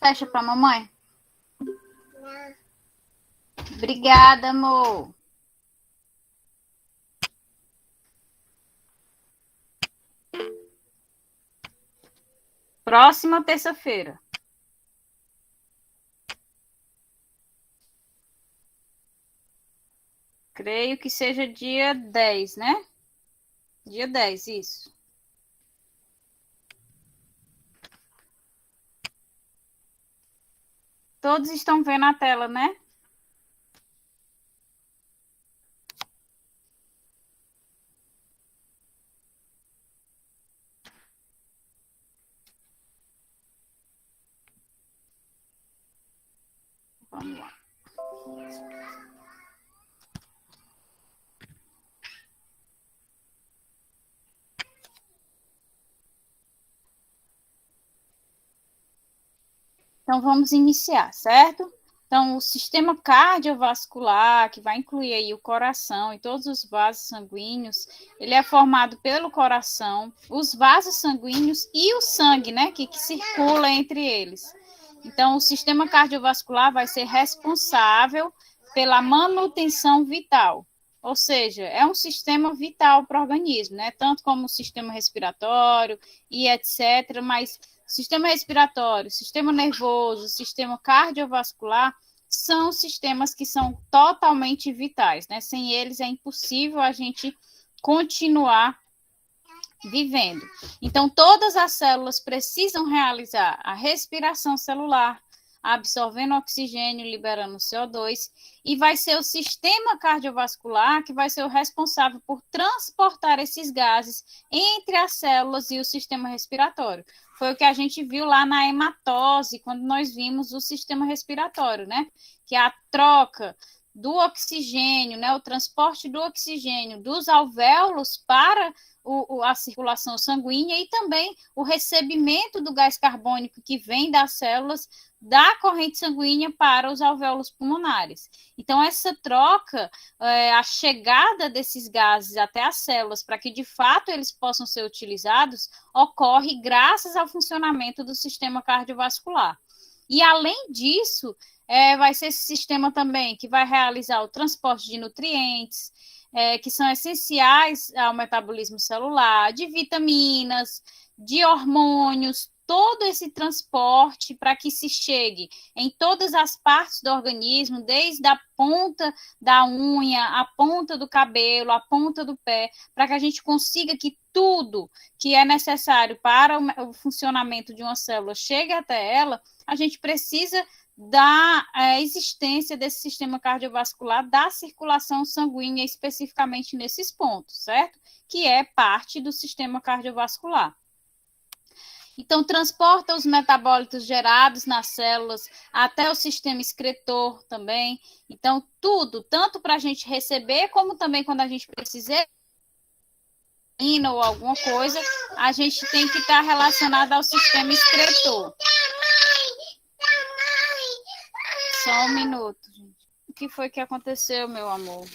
testa para a mamãe? Não. Obrigada, amor. Próxima terça-feira. Creio que seja dia 10, né? Dia 10, isso. Todos estão vendo a tela, né? Vamos lá. Então, vamos iniciar, certo? Então, o sistema cardiovascular, que vai incluir aí o coração e todos os vasos sanguíneos, ele é formado pelo coração, os vasos sanguíneos e o sangue, né, que circula entre eles. Então, o sistema cardiovascular vai ser responsável pela manutenção vital, ou seja, é um sistema vital para o organismo, né, tanto como o sistema respiratório e etc., mas sistema respiratório, sistema nervoso, sistema cardiovascular são sistemas que são totalmente vitais, né? Sem eles é impossível a gente continuar vivendo. Então, todas as células precisam realizar a respiração celular, absorvendo oxigênio, liberando CO2, e vai ser o sistema cardiovascular que vai ser o responsável por transportar esses gases entre as células e o sistema respiratório. Foi o que a gente viu lá na hematose, quando nós vimos o sistema respiratório, né? Que é a troca do oxigênio, né? O transporte do oxigênio dos alvéolos para a circulação sanguínea e também o recebimento do gás carbônico que vem das células da corrente sanguínea para os alvéolos pulmonares. Então, essa troca, a chegada desses gases até as células, para que de fato eles possam ser utilizados, ocorre graças ao funcionamento do sistema cardiovascular. E, além disso, vai ser esse sistema também que vai realizar o transporte de nutrientes, que são essenciais ao metabolismo celular, de vitaminas, de hormônios, todo esse transporte para que se chegue em todas as partes do organismo, desde a ponta da unha, a ponta do cabelo, a ponta do pé, para que a gente consiga que tudo que é necessário para o funcionamento de uma célula chegue até ela, a gente precisa da existência desse sistema cardiovascular, da circulação sanguínea, especificamente nesses pontos, certo? Que é parte do sistema cardiovascular. Então, transporta os metabólitos gerados nas células até o sistema excretor também. Então, tudo, tanto para a gente receber, como também quando a gente precisar ou alguma coisa, a gente tem que estar relacionado ao sistema excretor. Só um minuto, gente. O que foi que aconteceu, meu amor?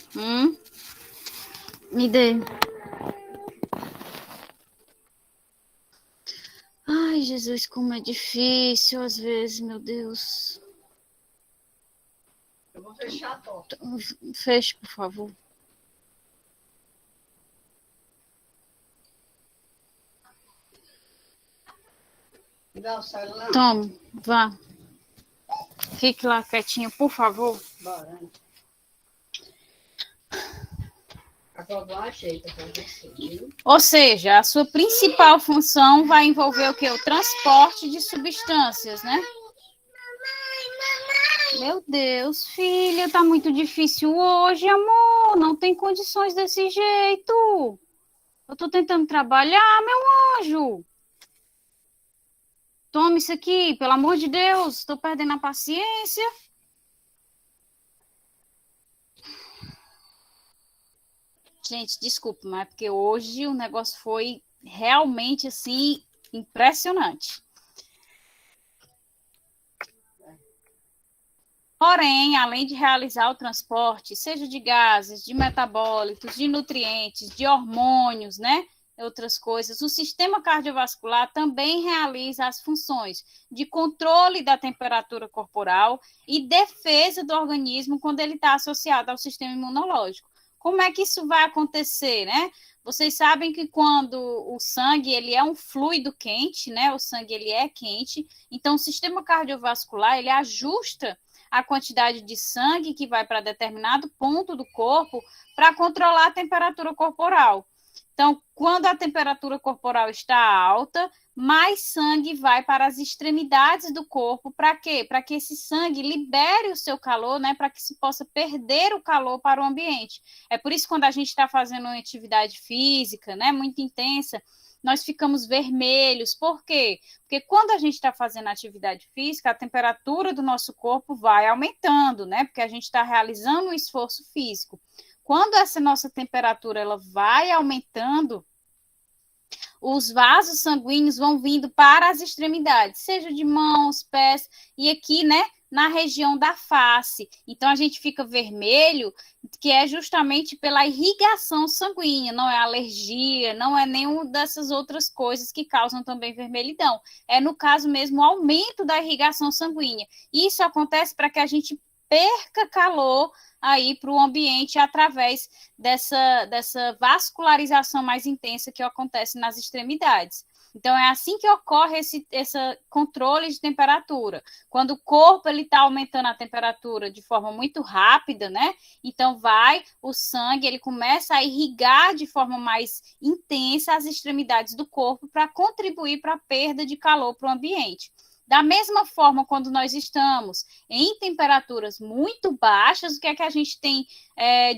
Me dê. Ai, Jesus, como é difícil às vezes, meu Deus. Eu vou fechar a porta. Feche, por favor. Me dá o celular. Toma, vá. Fique lá quietinho, por favor. Bora. A vovó ajeita para você, viu? Ou seja, a sua principal função vai envolver o quê? O transporte de substâncias, né? Meu Deus, filha, tá muito difícil hoje, amor. Não tem condições desse jeito. Eu tô tentando trabalhar, meu anjo. Toma isso aqui, pelo amor de Deus. Estou perdendo a paciência. Gente, desculpa, mas é porque hoje o negócio foi realmente, assim, impressionante. Porém, além de realizar o transporte, seja de gases, de metabólitos, de nutrientes, de hormônios, né? outras coisas. O sistema cardiovascular também realiza as funções de controle da temperatura corporal e defesa do organismo quando ele está associado ao sistema imunológico. Como é que isso vai acontecer, né? Vocês sabem que quando o sangue ele é um fluido quente, né? O sangue ele é quente, então o sistema cardiovascular ele ajusta a quantidade de sangue que vai para determinado ponto do corpo para controlar a temperatura corporal. Então, quando a temperatura corporal está alta, mais sangue vai para as extremidades do corpo. Para quê? Para que esse sangue libere o seu calor, né? Para que se possa perder o calor para o ambiente. É por isso que quando a gente está fazendo uma atividade física, né, muito intensa, nós ficamos vermelhos. Por quê? Porque quando a gente está fazendo atividade física, a temperatura do nosso corpo vai aumentando, né? Porque a gente está realizando um esforço físico. Quando essa nossa temperatura ela vai aumentando, os vasos sanguíneos vão vindo para as extremidades, seja de mãos, pés, e aqui, né, na região da face. Então, a gente fica vermelho, que é justamente pela irrigação sanguínea, não é alergia, não é nenhuma dessas outras coisas que causam também vermelhidão. É, no caso mesmo, o aumento da irrigação sanguínea. Isso acontece para que a gente perca calor aí para o ambiente através dessa vascularização mais intensa que acontece nas extremidades. Então, é assim que ocorre esse controle de temperatura. Quando o corpo está aumentando a temperatura de forma muito rápida, né? Então, o sangue, ele começa a irrigar de forma mais intensa as extremidades do corpo para contribuir para a perda de calor para o ambiente. Da mesma forma, quando nós estamos em temperaturas muito baixas, o que é que a gente tem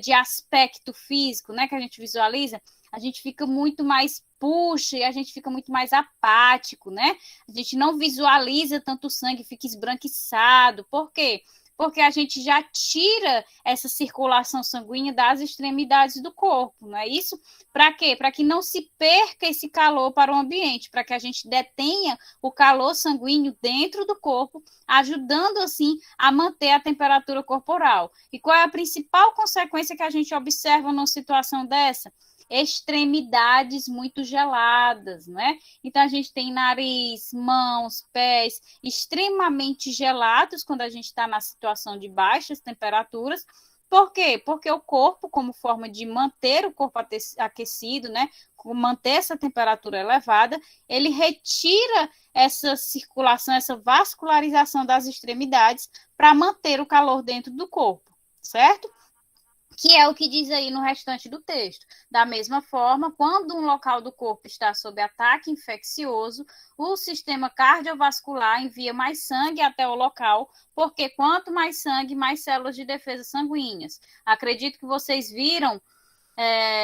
de aspecto físico, né, que a gente visualiza? A gente fica muito mais puxa e a gente fica muito mais apático, né? A gente não visualiza tanto sangue, fica esbranquiçado. Por quê? Porque a gente já tira essa circulação sanguínea das extremidades do corpo, não é isso? Para quê? Para que não se perca esse calor para o ambiente, para que a gente detenha o calor sanguíneo dentro do corpo, ajudando assim a manter a temperatura corporal. E qual é a principal consequência que a gente observa numa situação dessa? Extremidades muito geladas, né? Então a gente tem nariz, mãos, pés extremamente gelados quando a gente está na situação de baixas temperaturas. Por quê? Porque o corpo, como forma de manter o corpo aquecido, né? Manter essa temperatura elevada, ele retira essa circulação, essa vascularização das extremidades para manter o calor dentro do corpo, certo? Que é o que diz aí no restante do texto. Da mesma forma, quando um local do corpo está sob ataque infeccioso, o sistema cardiovascular envia mais sangue até o local, porque quanto mais sangue, mais células de defesa sanguíneas. Acredito que vocês viram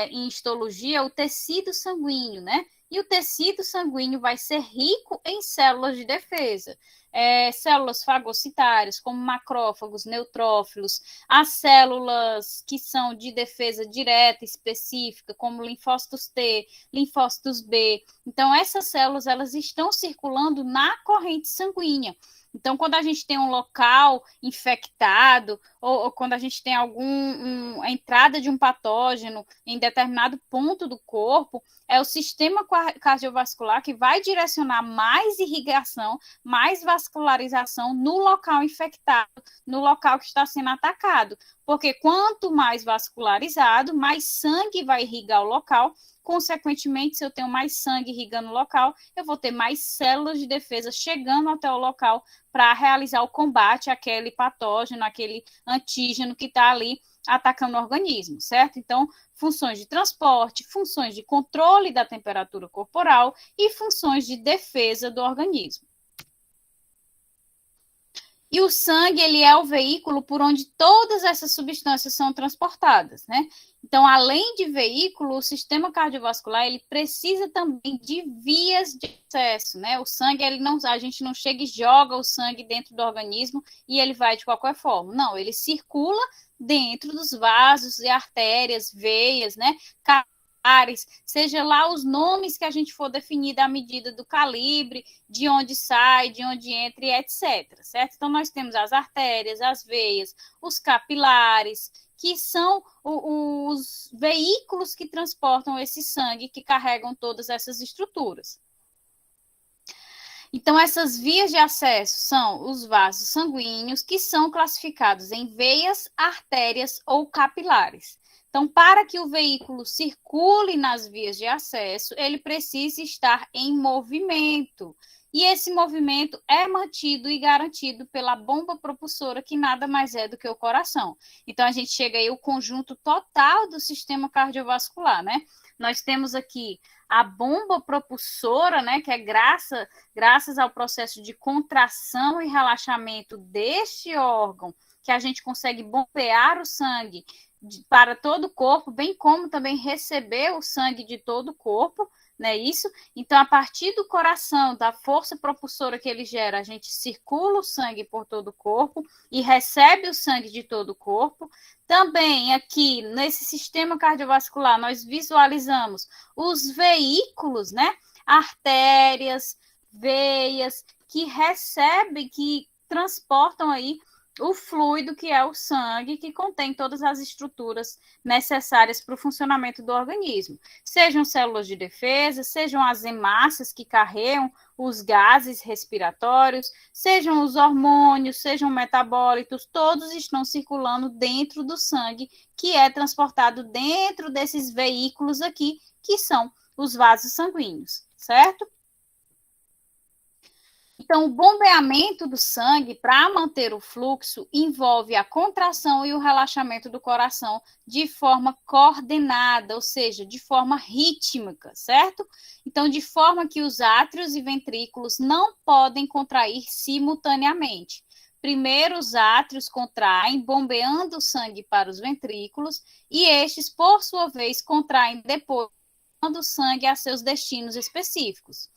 em histologia o tecido sanguíneo, né? E o tecido sanguíneo vai ser rico em células de defesa. Células fagocitárias, como macrófagos, neutrófilos, as células que são de defesa direta específica, como linfócitos T, linfócitos B. Então, essas células elas estão circulando na corrente sanguínea. Então, quando a gente tem um local infectado, ou quando a gente tem a entrada de um patógeno em determinado ponto do corpo, é o sistema cardiovascular que vai direcionar mais irrigação, mais vascularização no local infectado, no local que está sendo atacado. Porque quanto mais vascularizado, mais sangue vai irrigar o local. Consequentemente, se eu tenho mais sangue irrigando o local, eu vou ter mais células de defesa chegando até o local para realizar o combate àquele patógeno, aquele antígeno que está ali atacando o organismo, certo? Então, funções de transporte, funções de controle da temperatura corporal e funções de defesa do organismo. E o sangue, ele é o veículo por onde todas essas substâncias são transportadas, né? Então, além de veículo, o sistema cardiovascular, ele precisa também de vias de acesso, né? O sangue, a gente não chega e joga o sangue dentro do organismo e ele vai de qualquer forma. Não, ele circula dentro dos vasos e artérias, veias, né? seja lá os nomes que a gente for definir à medida do calibre, de onde sai, de onde entra, etc. Certo? Então, nós temos as artérias, as veias, os capilares, que são os veículos que transportam esse sangue, que carregam todas essas estruturas. Então, essas vias de acesso são os vasos sanguíneos, que são classificados em veias, artérias ou capilares. Então, para que o veículo circule nas vias de acesso, ele precisa estar em movimento. E esse movimento é mantido e garantido pela bomba propulsora, que nada mais é do que o coração. Então, a gente chega aí ao conjunto total do sistema cardiovascular, né? Nós temos aqui a bomba propulsora, né, que é graças ao processo de contração e relaxamento deste órgão, que a gente consegue bombear o sangue para todo o corpo, bem como também receber o sangue de todo o corpo, né, isso? Então, a partir do coração, da força propulsora que ele gera, a gente circula o sangue por todo o corpo e recebe o sangue de todo o corpo. Também aqui, nesse sistema cardiovascular, nós visualizamos os veículos, né? Artérias, veias, que recebem, que transportam aí o fluido, que é o sangue, que contém todas as estruturas necessárias para o funcionamento do organismo. Sejam células de defesa, sejam as hemácias que carregam os gases respiratórios, sejam os hormônios, sejam metabólitos, todos estão circulando dentro do sangue, que é transportado dentro desses veículos aqui, que são os vasos sanguíneos, certo? Então, o bombeamento do sangue para manter o fluxo envolve a contração e o relaxamento do coração de forma coordenada, ou seja, de forma rítmica, certo? Então, de forma que os átrios e ventrículos não podem contrair simultaneamente. Primeiro, os átrios contraem, bombeando o sangue para os ventrículos, e estes, por sua vez, contraem depois, o sangue a seus destinos específicos.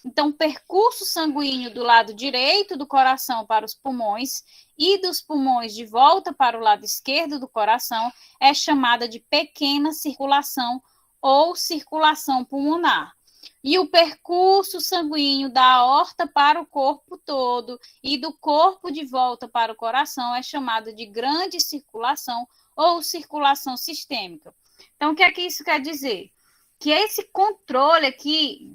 Então, o percurso sanguíneo do lado direito do coração para os pulmões e dos pulmões de volta para o lado esquerdo do coração é chamada de pequena circulação ou circulação pulmonar. E o percurso sanguíneo da aorta para o corpo todo e do corpo de volta para o coração é chamado de grande circulação ou circulação sistêmica. Então, o que é que isso quer dizer? Que esse controle aqui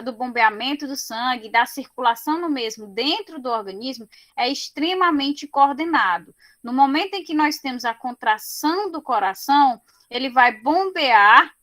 do bombeamento do sangue, da circulação no mesmo dentro do organismo, é extremamente coordenado. No momento em que nós temos a contração do coração, ele vai bombear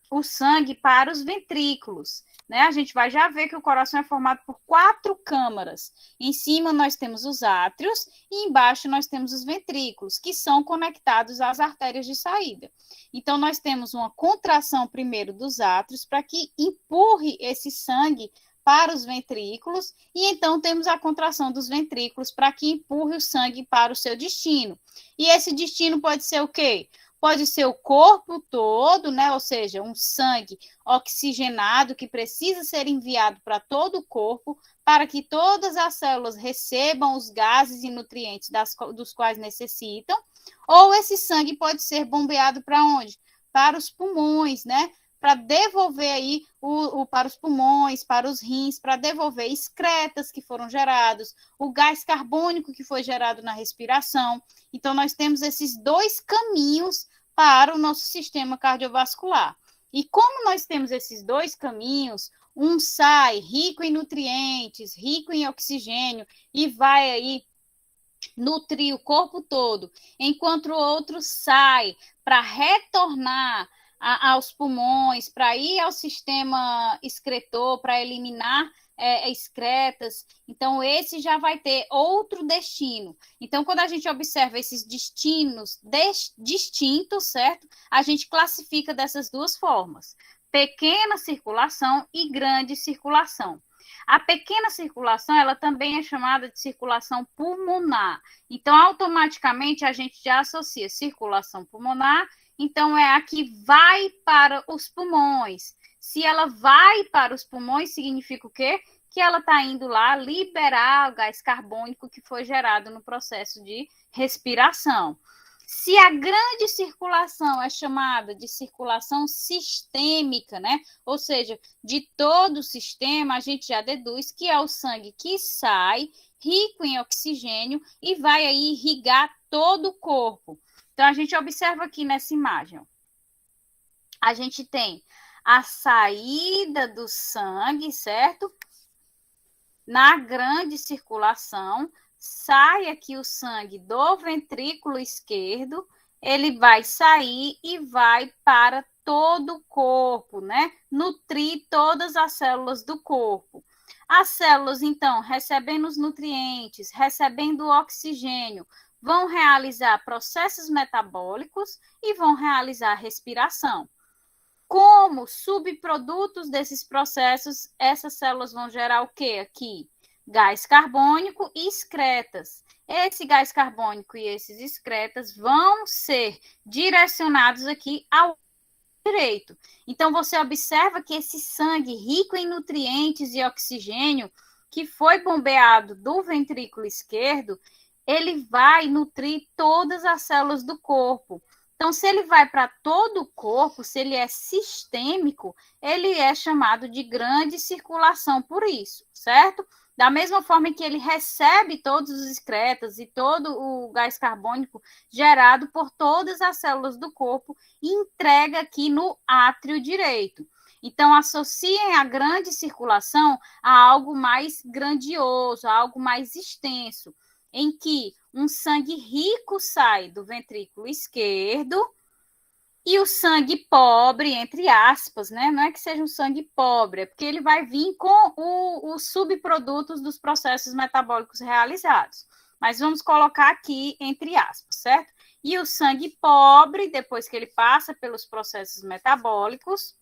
o sangue para os ventrículos, né? A gente vai já ver que o coração é formado por 4 câmaras. Em cima nós temos os átrios e embaixo nós temos os ventrículos, que são conectados às artérias de saída. Então, nós temos uma contração primeiro dos átrios para que empurre esse sangue para os ventrículos, e então temos a contração dos ventrículos para que empurre o sangue para o seu destino. E esse destino pode ser o quê? Pode ser o corpo todo, né? Ou seja, um sangue oxigenado que precisa ser enviado para todo o corpo para que todas as células recebam os gases e nutrientes dos quais necessitam. Ou esse sangue pode ser bombeado para onde? Para os pulmões, né? Para devolver aí para os pulmões, para os rins, para devolver excretas que foram gerados, o gás carbônico que foi gerado na respiração. Então, nós temos esses 2 caminhos para o nosso sistema cardiovascular. E como nós temos esses 2 caminhos, um sai rico em nutrientes, rico em oxigênio e vai aí nutrir o corpo todo, enquanto o outro sai para retornar aos pulmões, para ir ao sistema excretor, para eliminar excretas. Então, esse já vai ter outro destino. Então, quando a gente observa esses destinos distintos, certo? A gente classifica dessas 2 formas: pequena circulação e grande circulação. A pequena circulação, ela também é chamada de circulação pulmonar. Então, automaticamente, a gente já associa circulação pulmonar, então é a que vai para os pulmões. Se ela vai para os pulmões, significa o quê? Que ela está indo lá liberar o gás carbônico que foi gerado no processo de respiração. Se a grande circulação é chamada de circulação sistêmica, né? Ou seja, de todo o sistema, a gente já deduz que é o sangue que sai, rico em oxigênio, e vai aí irrigar todo o corpo. Então, a gente observa aqui nessa imagem, ó. A gente tem a saída do sangue, certo? Na grande circulação, sai aqui o sangue do ventrículo esquerdo, ele vai sair e vai para todo o corpo, né? Nutrir todas as células do corpo. As células, então, recebendo os nutrientes, recebendo o oxigênio, vão realizar processos metabólicos e vão realizar a respiração. Como subprodutos desses processos, essas células vão gerar o que aqui? Gás carbônico e excretas. Esse gás carbônico e esses excretas vão ser direcionados aqui ao direito. Então, você observa que esse sangue rico em nutrientes e oxigênio, que foi bombeado do ventrículo esquerdo, ele vai nutrir todas as células do corpo. Então, se ele vai para todo o corpo, se ele é sistêmico, ele é chamado de grande circulação por isso, certo? Da mesma forma que ele recebe todos os excretas e todo o gás carbônico gerado por todas as células do corpo e entrega aqui no átrio direito. Então, associem a grande circulação a algo mais grandioso, a algo mais extenso, em que um sangue rico sai do ventrículo esquerdo e o sangue pobre, entre aspas, né? Não é que seja um sangue pobre, é porque ele vai vir com os subprodutos dos processos metabólicos realizados. Mas vamos colocar aqui entre aspas, certo? E o sangue pobre, depois que ele passa pelos processos metabólicos,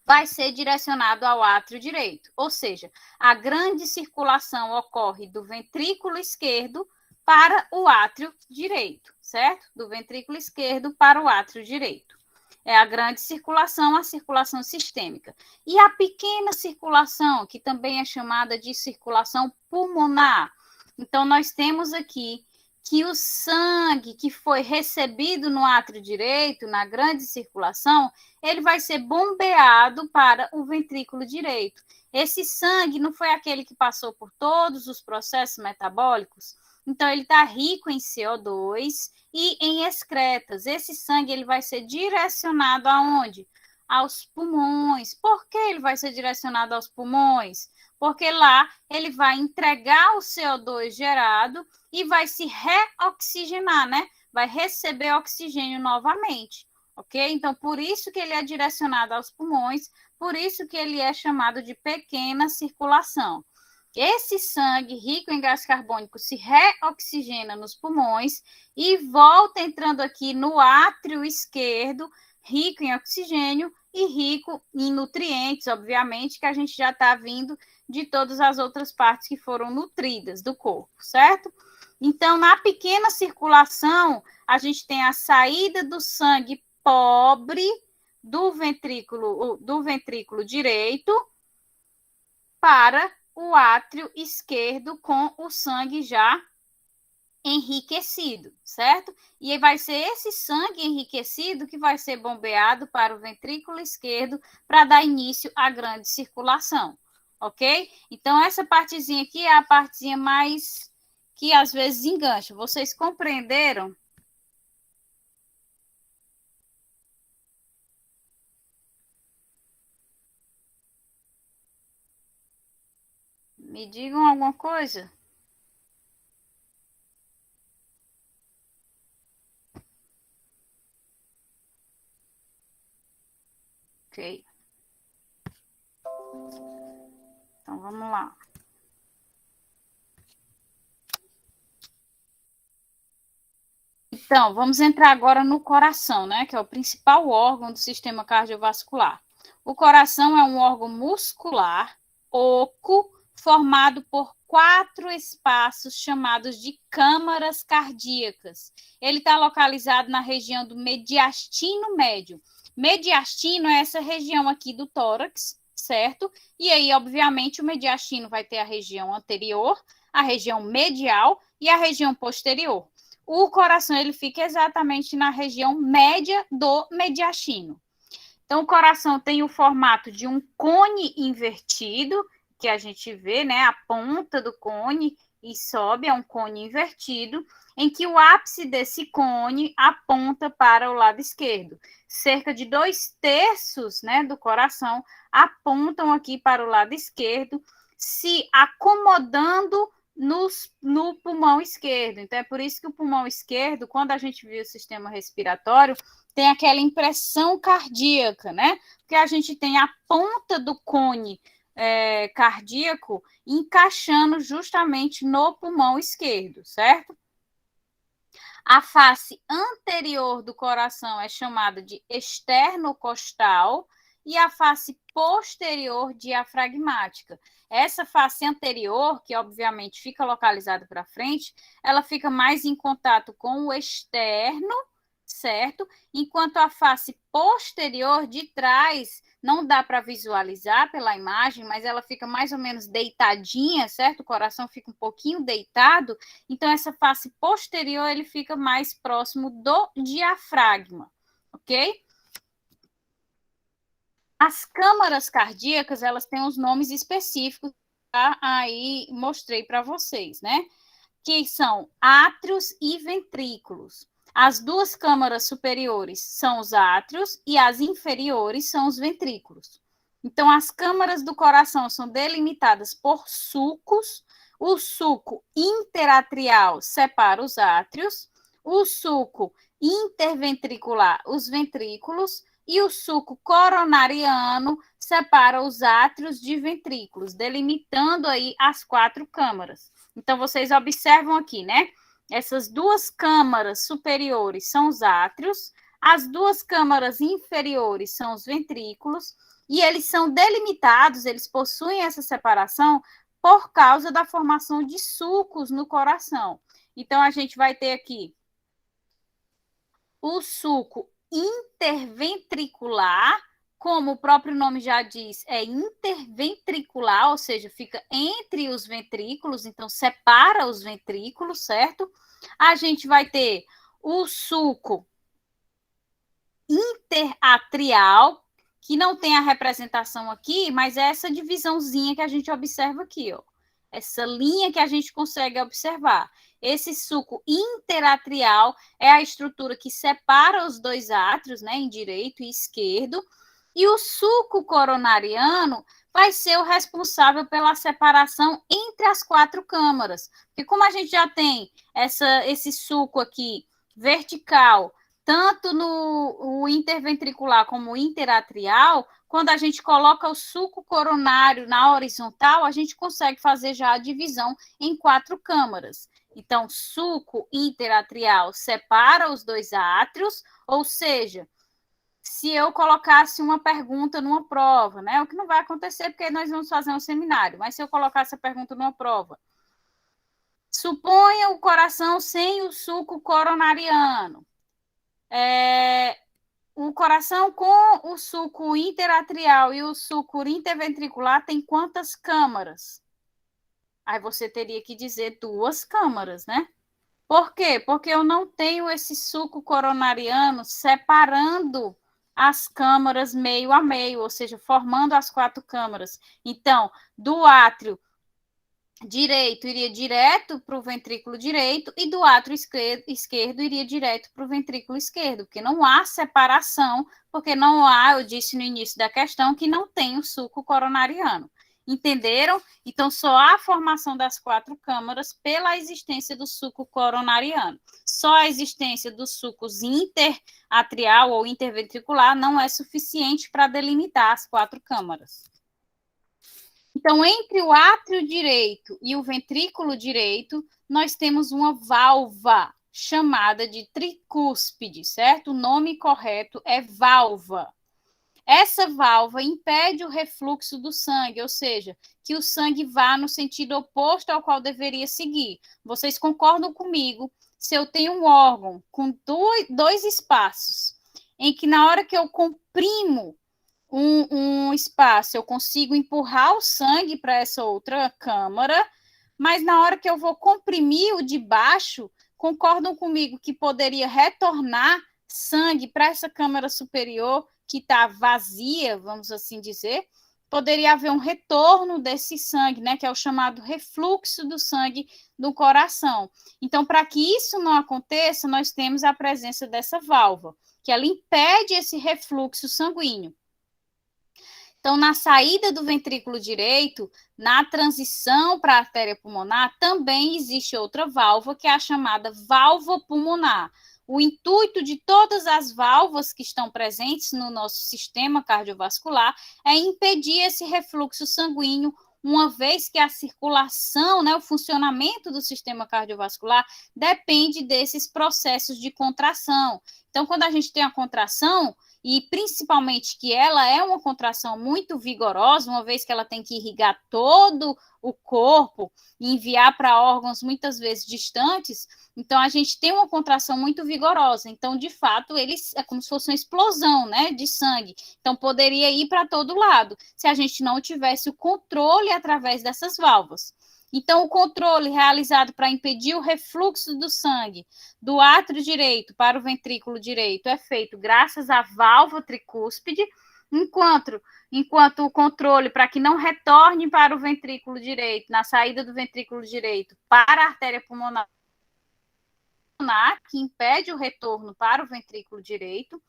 vai ser direcionado ao átrio direito. Ou seja, a grande circulação ocorre do ventrículo esquerdo para o átrio direito, certo? Do ventrículo esquerdo para o átrio direito. É a grande circulação, a circulação sistêmica. E a pequena circulação, que também é chamada de circulação pulmonar. Então, nós temos aqui que o sangue que foi recebido no átrio direito, na grande circulação, ele vai ser bombeado para o ventrículo direito. Esse sangue não foi aquele que passou por todos os processos metabólicos? Então, ele está rico em CO2 e em excretas. Esse sangue ele vai ser direcionado aonde? Aos pulmões. Por que ele vai ser direcionado aos pulmões? Porque lá ele vai entregar o CO2 gerado e vai se reoxigenar, né? Vai receber oxigênio novamente, ok? Então, por isso que ele é direcionado aos pulmões, por isso que ele é chamado de pequena circulação. Esse sangue rico em gás carbônico se reoxigena nos pulmões e volta entrando aqui no átrio esquerdo, rico em oxigênio e rico em nutrientes, obviamente, que a gente já está vindo de todas as outras partes que foram nutridas do corpo, certo? Então, na pequena circulação, a gente tem a saída do sangue pobre do ventrículo direito para o átrio esquerdo com o sangue já enriquecido, certo? E vai ser esse sangue enriquecido que vai ser bombeado para o ventrículo esquerdo para dar início à grande circulação, ok? Então, essa partezinha aqui é a partezinha mais que às vezes engancha. Vocês compreenderam? Me digam alguma coisa. Ok. Então, vamos lá. Então, vamos entrar agora no coração, né? Que é o principal órgão do sistema cardiovascular. O coração é um órgão muscular, oco, formado por 4 espaços chamados de câmaras cardíacas. Ele está localizado na região do mediastino médio. Mediastino é essa região aqui do tórax, certo? E aí, obviamente, o mediastino vai ter a região anterior, a região medial e a região posterior. o coração ele fica exatamente na região média do mediastino. Então, o coração tem o formato de um cone invertido, que a gente vê, né? A ponta do cone e sobe, é um cone invertido, em que o ápice desse cone aponta para o lado esquerdo. Cerca de 2/3, né, do coração apontam aqui para o lado esquerdo, se acomodando no pulmão esquerdo. Então, é por isso que o pulmão esquerdo, quando a gente viu o sistema respiratório, tem aquela impressão cardíaca, né? Porque a gente tem a ponta do cone cardíaco encaixando justamente no pulmão esquerdo, certo? A face anterior do coração é chamada de esternocostal e a face posterior diafragmática. Essa face anterior, que obviamente fica localizada para frente, ela fica mais em contato com o externo, certo? Enquanto a face posterior de trás não dá para visualizar pela imagem, mas ela fica mais ou menos deitadinha, certo? O coração fica um pouquinho deitado, então essa face posterior ele fica mais próximo do diafragma, ok? As câmaras cardíacas, elas têm os nomes específicos, tá? Aí mostrei para vocês, né? Que são átrios e ventrículos. As duas câmaras superiores são os átrios e as inferiores são os ventrículos. Então, as câmaras do coração são delimitadas por sulcos. O sulco interatrial separa os átrios, o sulco interventricular, os ventrículos, e o sulco coronariano separa os átrios de ventrículos, delimitando aí as 4 câmaras. Então, vocês observam aqui, né? Essas duas câmaras superiores são os átrios, as duas câmaras inferiores são os ventrículos, e eles são delimitados, eles possuem essa separação por causa da formação de sulcos no coração. Então, a gente vai ter aqui o sulco interventricular, como o próprio nome já diz, é interventricular, ou seja, fica entre os ventrículos, então separa os ventrículos, certo? A gente vai ter o sulco interatrial, que não tem a representação aqui, mas é essa divisãozinha que a gente observa aqui, ó. Essa linha que a gente consegue observar. Esse sulco interatrial é a estrutura que separa os dois átrios, né, em direito e esquerdo, e o sulco coronariano vai ser o responsável pela separação entre as 4 câmaras. Porque como a gente já tem esse sulco aqui vertical, tanto no interventricular como interatrial, quando a gente coloca o sulco coronário na horizontal, a gente consegue fazer já a divisão em 4 câmaras. Então, sulco interatrial separa os dois átrios, ou seja, se eu colocasse uma pergunta numa prova, né? O que não vai acontecer porque nós vamos fazer um seminário, mas se eu colocasse a pergunta numa prova, suponha o coração sem o sulco coronariano. O coração com o sulco interatrial e o sulco interventricular tem quantas câmaras? Aí você teria que dizer 2 câmaras, né? Por quê? Porque eu não tenho esse sulco coronariano separando as câmaras meio a meio, ou seja, formando as 4 câmaras. Então, do átrio direito iria direto para o ventrículo direito e do átrio esquerdo iria direto para o ventrículo esquerdo, porque não há separação, porque não há, eu disse no início da questão, que não tem o sulco coronariano. Entenderam? Então, só há a formação das 4 câmaras pela existência do sulco coronariano. Só a existência dos sulcos interatrial ou interventricular não é suficiente para delimitar as 4 câmaras. Então, entre o átrio direito e o ventrículo direito, nós temos uma válvula chamada de tricúspide, certo? O nome correto é válvula. Essa válvula impede o refluxo do sangue, ou seja, que o sangue vá no sentido oposto ao qual deveria seguir. Vocês concordam comigo? Se eu tenho um órgão com dois espaços, em que na hora que eu comprimo um espaço, eu consigo empurrar o sangue para essa outra câmara, mas na hora que eu vou comprimir o de baixo, concordam comigo que poderia retornar sangue para essa câmara superior que está vazia, vamos assim dizer? Poderia haver um retorno desse sangue, né, que é o chamado refluxo do sangue do coração. Então, para que isso não aconteça, nós temos a presença dessa válvula, que ela impede esse refluxo sanguíneo. Então, na saída do ventrículo direito, na transição para a artéria pulmonar, também existe outra válvula, que é a chamada válvula pulmonar. O intuito de todas as válvulas que estão presentes no nosso sistema cardiovascular é impedir esse refluxo sanguíneo, uma vez que a circulação, né, o funcionamento do sistema cardiovascular depende desses processos de contração. Então, quando a gente tem a contração, e principalmente que ela é uma contração muito vigorosa, uma vez que ela tem que irrigar todo o corpo e enviar para órgãos muitas vezes distantes, então a gente tem uma contração muito vigorosa. Então, de fato, eles é como se fosse uma explosão, né, de sangue. Então, poderia ir para todo lado, se a gente não tivesse o controle através dessas válvulas. Então, o controle realizado para impedir o refluxo do sangue do átrio direito para o ventrículo direito é feito graças à válvula tricúspide, enquanto o controle para que não retorne para o ventrículo direito, na saída do ventrículo direito, para a artéria pulmonar, que impede o retorno para o ventrículo direito.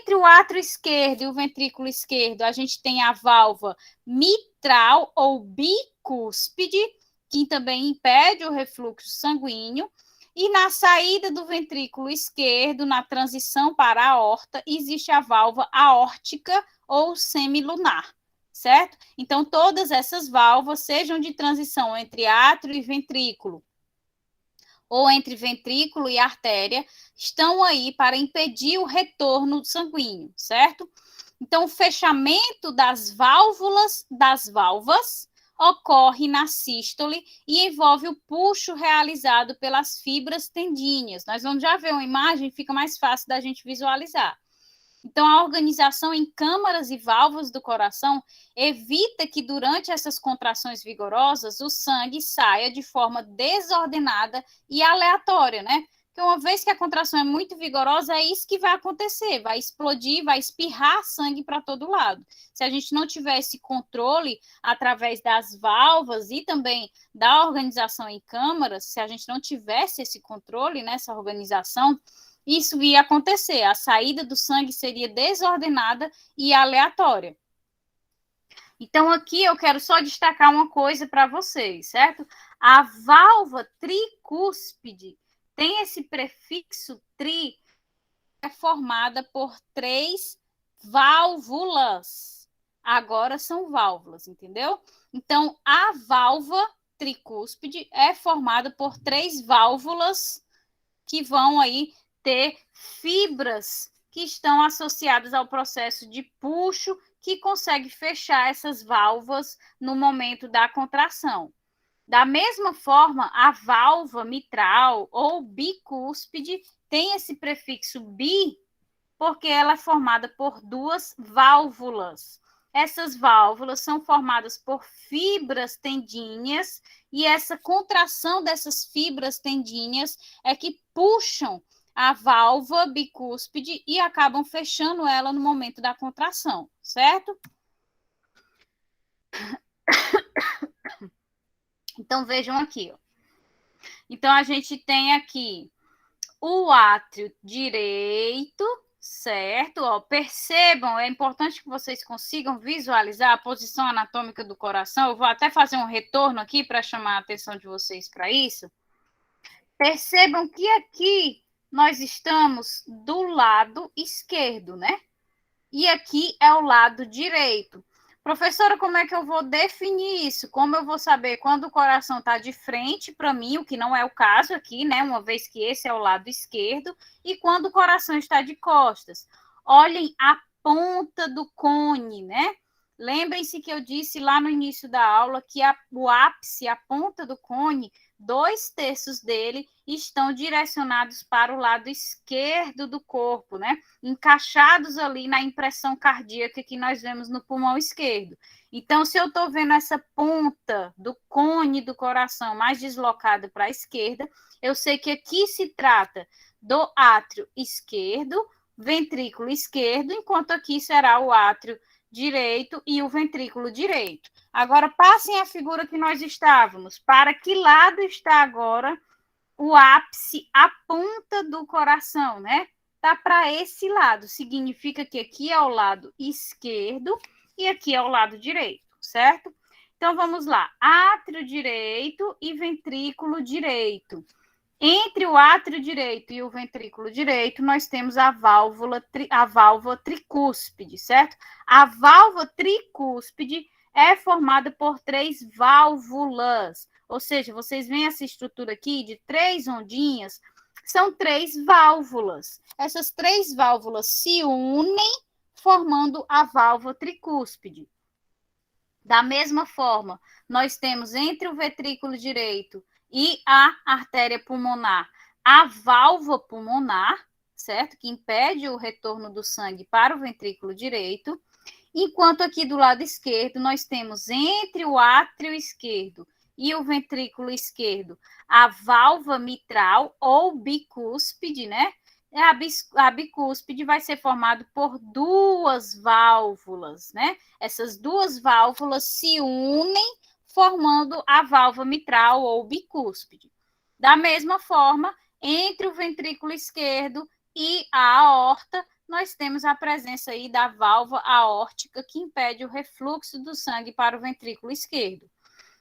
Entre o átrio esquerdo e o ventrículo esquerdo, a gente tem a válvula mitral ou bicúspide, que também impede o refluxo sanguíneo. E na saída do ventrículo esquerdo, na transição para a aorta, existe a válvula aórtica ou semilunar, certo? Então, todas essas válvulas, sejam de transição entre átrio e ventrículo, ou entre ventrículo e artéria, estão aí para impedir o retorno sanguíneo, certo? Então, o fechamento das válvulas ocorre na sístole e envolve o puxo realizado pelas fibras tendíneas. Nós vamos já ver uma imagem, fica mais fácil da gente visualizar. Então, a organização em câmaras e válvulas do coração evita que, durante essas contrações vigorosas, o sangue saia de forma desordenada e aleatória, né? Porque uma vez que a contração é muito vigorosa, é isso que vai acontecer, vai explodir, vai espirrar sangue para todo lado. Se a gente não tiver esse controle através das válvulas e também da organização em câmaras, se a gente não tivesse esse controle, nessa organização, isso ia acontecer, a saída do sangue seria desordenada e aleatória. Então, aqui eu quero só destacar uma coisa para vocês, certo? A válvula tricúspide tem esse prefixo tri, é formada por 3 válvulas. Agora são válvulas, entendeu? Então, a válvula tricúspide é formada por 3 válvulas que vão aí ter fibras que estão associadas ao processo de puxo, que consegue fechar essas válvulas no momento da contração. Da mesma forma, a válvula mitral ou bicúspide tem esse prefixo bi, porque ela é formada por 2 válvulas. Essas válvulas são formadas por fibras tendíneas e essa contração dessas fibras tendíneas é que puxam a válvula bicúspide e acabam fechando ela no momento da contração, certo? Então, vejam aqui. Ó. Então, a gente tem aqui o átrio direito, certo? Ó, percebam, é importante que vocês consigam visualizar a posição anatômica do coração. Eu vou até fazer um retorno aqui para chamar a atenção de vocês para isso. Percebam que aqui nós estamos do lado esquerdo, né? E aqui é o lado direito. Professora, como é que eu vou definir isso? Como eu vou saber quando o coração está de frente para mim, o que não é o caso aqui, né? Uma vez que esse é o lado esquerdo, e quando o coração está de costas. Olhem a ponta do cone, né? Lembrem-se que eu disse lá no início da aula que o ápice, a ponta do cone, 2/3 dele estão direcionados para o lado esquerdo do corpo, né? Encaixados ali na impressão cardíaca que nós vemos no pulmão esquerdo. Então, se eu estou vendo essa ponta do cone do coração mais deslocada para a esquerda, eu sei que aqui se trata do átrio esquerdo, ventrículo esquerdo, enquanto aqui será o átrio direito e o ventrículo direito. Agora, passem a figura que nós estávamos. Para que lado está agora o ápice, a ponta do coração, né? Está para esse lado. Significa que aqui é o lado esquerdo e aqui é o lado direito, certo? Então, vamos lá. Átrio direito e ventrículo direito. Entre o átrio direito e o ventrículo direito, nós temos a válvula tricúspide, certo? A válvula tricúspide é formada por 3 válvulas, ou seja, vocês veem essa estrutura aqui de 3 ondinhas, são 3 válvulas. Essas 3 válvulas se unem formando a válvula tricúspide. Da mesma forma, nós temos entre o ventrículo direito e a artéria pulmonar, a válvula pulmonar, certo? Que impede o retorno do sangue para o ventrículo direito. Enquanto aqui do lado esquerdo, nós temos entre o átrio esquerdo e o ventrículo esquerdo a válvula mitral ou bicúspide, né? A bicúspide vai ser formada por 2 válvulas, né? Essas 2 válvulas se unem formando a válvula mitral ou bicúspide. Da mesma forma, entre o ventrículo esquerdo e a aorta, nós temos a presença aí da válvula aórtica que impede o refluxo do sangue para o ventrículo esquerdo.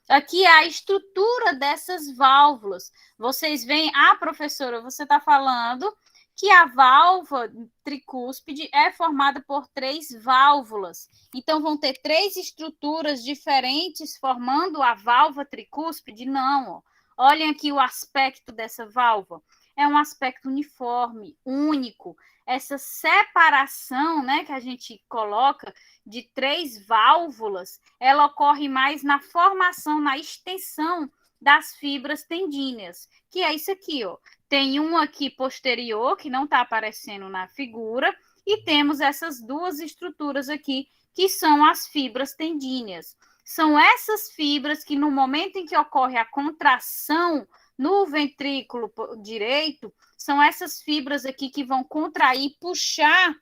Aqui é a estrutura dessas válvulas. Vocês veem, professora, você está falando que a válvula tricúspide é formada por 3 válvulas. Então, vão ter 3 estruturas diferentes formando a válvula tricúspide? Não. Ó. Olhem aqui o aspecto dessa válvula. É um aspecto uniforme, único. Essa separação, né, que a gente coloca de 3 válvulas, ela ocorre mais na formação, na extensão das fibras tendíneas, que é isso aqui, ó. Tem um aqui posterior, que não está aparecendo na figura, e temos essas 2 estruturas aqui, que são as fibras tendíneas. São essas fibras que, no momento em que ocorre a contração no ventrículo direito, são essas fibras aqui que vão contrair, puxar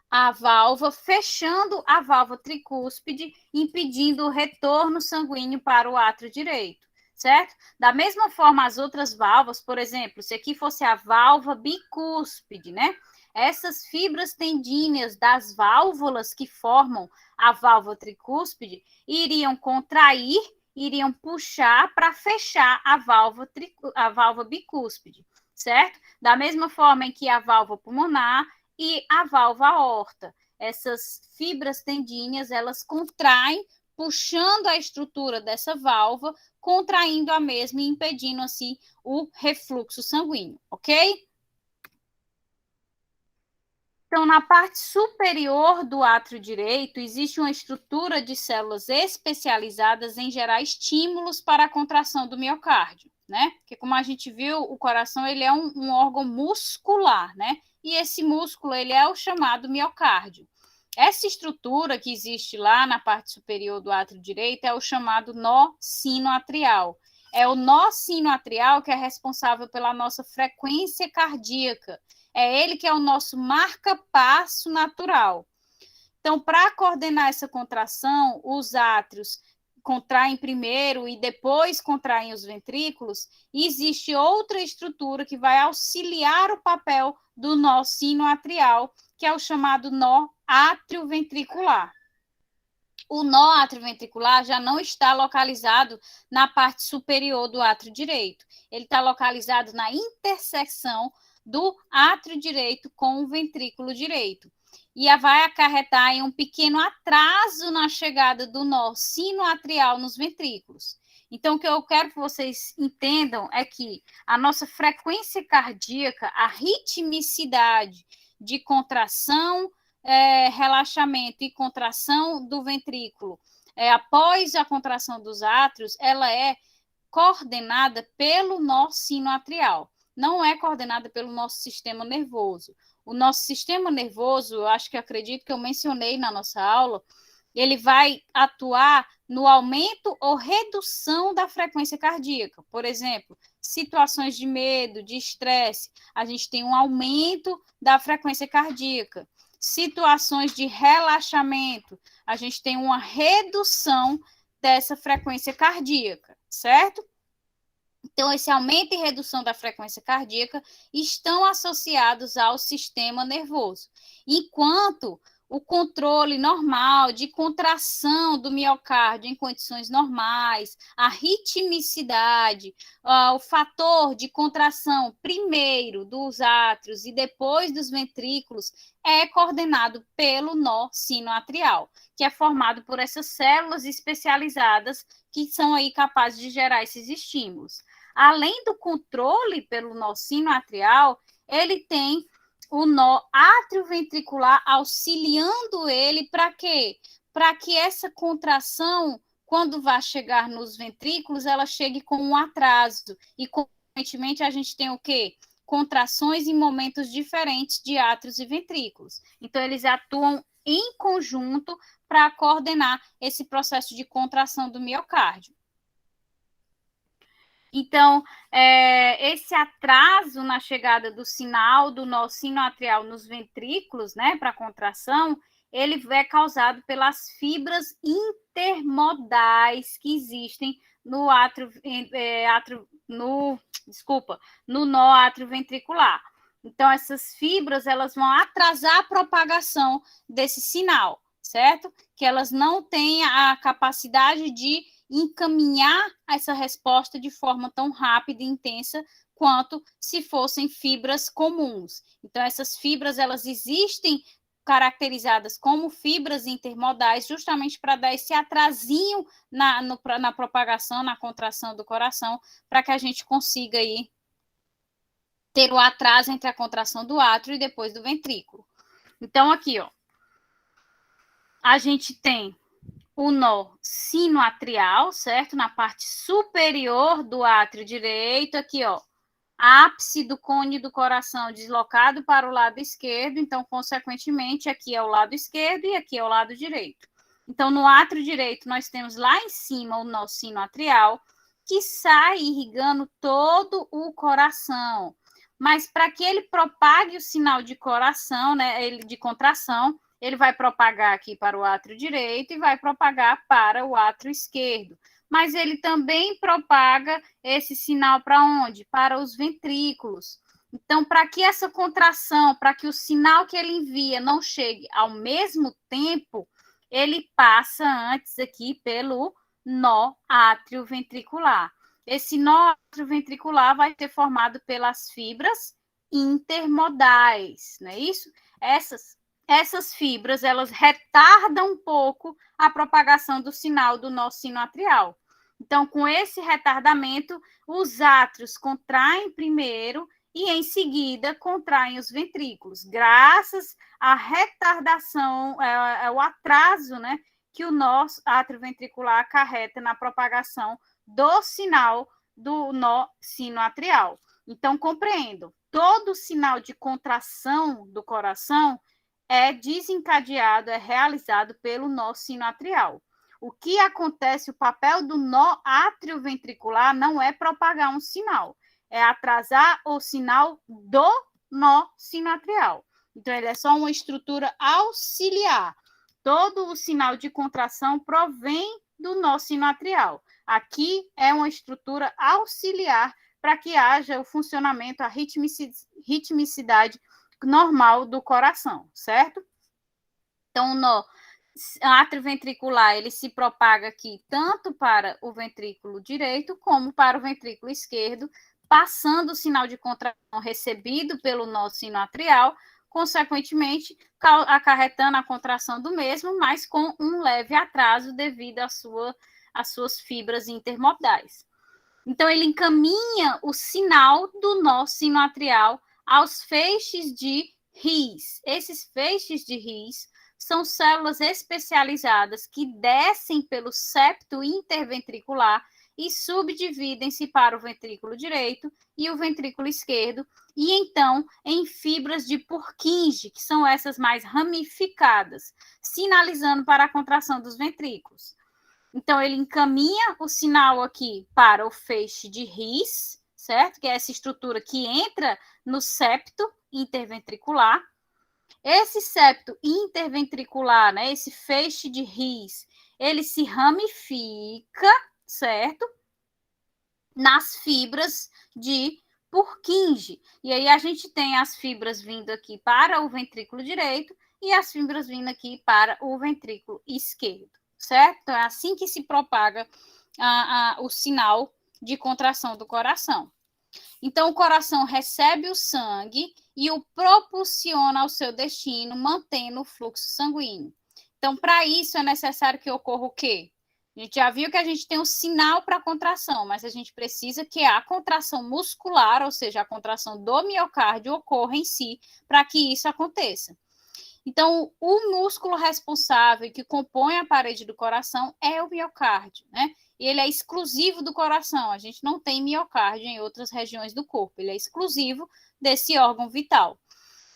a válvula, fechando a válvula tricúspide, impedindo o retorno sanguíneo para o átrio direito, certo? Da mesma forma, as outras válvulas, por exemplo, se aqui fosse a válvula bicúspide, né? Essas fibras tendíneas das válvulas que formam a válvula tricúspide iriam contrair, iriam puxar para fechar a válvula bicúspide, certo? Da mesma forma em que a válvula pulmonar e a válvula aorta. Essas fibras tendíneas, elas contraem, puxando a estrutura dessa válvula, contraindo a mesma e impedindo, assim, o refluxo sanguíneo, ok? Então, na parte superior do átrio direito, existe uma estrutura de células especializadas em gerar estímulos para a contração do miocárdio, né? Porque, como a gente viu, o coração ele é um órgão muscular, né? E esse músculo ele é o chamado miocárdio. Essa estrutura que existe lá na parte superior do átrio direito é o chamado nó sinoatrial. É o nó sinoatrial que é responsável pela nossa frequência cardíaca. É ele que é o nosso marca-passo natural. Então, para coordenar essa contração, os átrios contraem primeiro e depois contraem os ventrículos, e existe outra estrutura que vai auxiliar o papel do nó sinoatrial, que é o chamado nó átrio-ventricular. O nó átrio-ventricular já não está localizado na parte superior do átrio direito. Ele está localizado na interseção do átrio direito com o ventrículo direito. E vai acarretar em um pequeno atraso na chegada do nó sinoatrial nos ventrículos. Então, o que eu quero que vocês entendam é que a nossa frequência cardíaca, a ritmicidade de contração relaxamento e contração do ventrículo, após a contração dos átrios, ela é coordenada pelo nó sinoatrial, não é coordenada pelo nosso sistema nervoso. O nosso sistema nervoso, eu acredito que eu mencionei na nossa aula, ele vai atuar no aumento ou redução da frequência cardíaca. Por exemplo, situações de medo, de estresse, a gente tem um aumento da frequência cardíaca. Situações de relaxamento, a gente tem uma redução dessa frequência cardíaca, certo? Então, esse aumento e redução da frequência cardíaca estão associados ao sistema nervoso, enquanto o controle normal de contração do miocárdio em condições normais, a ritmicidade, o fator de contração primeiro dos átrios e depois dos ventrículos é coordenado pelo nó sinoatrial, que é formado por essas células especializadas que são aí capazes de gerar esses estímulos. Além do controle pelo nó sinoatrial, ele tem o nó atrioventricular auxiliando ele para quê? Para que essa contração, quando vai chegar nos ventrículos, ela chegue com um atraso. E, consequentemente, a gente tem o quê? Contrações em momentos diferentes de átrios e ventrículos. Então, eles atuam em conjunto para coordenar esse processo de contração do miocárdio. Então, esse atraso na chegada do sinal do nó sinoatrial nos ventrículos, né, para contração, ele é causado pelas fibras intermodais que existem no no nó atrioventricular. Então, essas fibras, elas vão atrasar a propagação desse sinal, certo? Que elas não têm a capacidade de encaminhar essa resposta de forma tão rápida e intensa quanto se fossem fibras comuns. Então, essas fibras, elas existem caracterizadas como fibras intermodais justamente para dar esse atrasinho na propagação, na contração do coração, para que a gente consiga aí ter o atraso entre a contração do átrio e depois do ventrículo. Então, aqui, ó, a gente tem o nó sinoatrial, certo? Na parte superior do átrio direito, aqui, ó, ápice do cone do coração deslocado para o lado esquerdo, então, consequentemente, aqui é o lado esquerdo e aqui é o lado direito. Então, no átrio direito, nós temos lá em cima o nó sinoatrial, que sai irrigando todo o coração. Mas para que ele propague o sinal de coração, né, de contração, ele vai propagar aqui para o átrio direito e vai propagar para o átrio esquerdo. Mas ele também propaga esse sinal para onde? Para os ventrículos. Então, para que essa contração, para que o sinal que ele envia não chegue ao mesmo tempo, ele passa antes aqui pelo nó atrioventricular. Esse nó atrioventricular vai ser formado pelas fibras intermodais, não é isso? Essas fibras, elas retardam um pouco a propagação do sinal do nó sinoatrial. Então, com esse retardamento, os átrios contraem primeiro e, em seguida, contraem os ventrículos, graças à retardação, o atraso, né, que o nó atrioventricular acarreta na propagação do sinal do nó sinoatrial. Então, compreendo, todo sinal de contração do coração é desencadeado, é realizado pelo nó sinoatrial. O que acontece, o papel do nó atrioventricular não é propagar um sinal, é atrasar o sinal do nó sinoatrial. Então, ele é só uma estrutura auxiliar. Todo o sinal de contração provém do nó sinoatrial. Aqui é uma estrutura auxiliar para que haja o funcionamento, a ritmicidade normal do coração, certo? Então, o nó atrioventricular, ele se propaga aqui tanto para o ventrículo direito como para o ventrículo esquerdo, passando o sinal de contração recebido pelo nó sinoatrial, consequentemente, acarretando a contração do mesmo, mas com um leve atraso devido às suas fibras intermodais. Então, ele encaminha o sinal do nó sinoatrial aos feixes de RIS. Esses feixes de RIS são células especializadas que descem pelo septo interventricular e subdividem-se para o ventrículo direito e o ventrículo esquerdo, e então em fibras de Purkinje, que são essas mais ramificadas, sinalizando para a contração dos ventrículos. Então, ele encaminha o sinal aqui para o feixe de RIS, certo? Que é essa estrutura que entra no septo interventricular. Esse septo interventricular, né, esse feixe de RIS, ele se ramifica, certo? Nas fibras de Purkinje. E aí a gente tem as fibras vindo aqui para o ventrículo direito e as fibras vindo aqui para o ventrículo esquerdo, certo? Então, é assim que se propaga o sinal de contração do coração. Então, o coração recebe o sangue e o propulsiona ao seu destino, mantendo o fluxo sanguíneo. Então, para isso, é necessário que ocorra o quê? A gente já viu que a gente tem um sinal para a contração, mas a gente precisa que a contração muscular, ou seja, a contração do miocárdio, ocorra em si para que isso aconteça. Então, o músculo responsável que compõe a parede do coração é o miocárdio, né? E ele é exclusivo do coração. A gente não tem miocárdio em outras regiões do corpo. Ele é exclusivo desse órgão vital.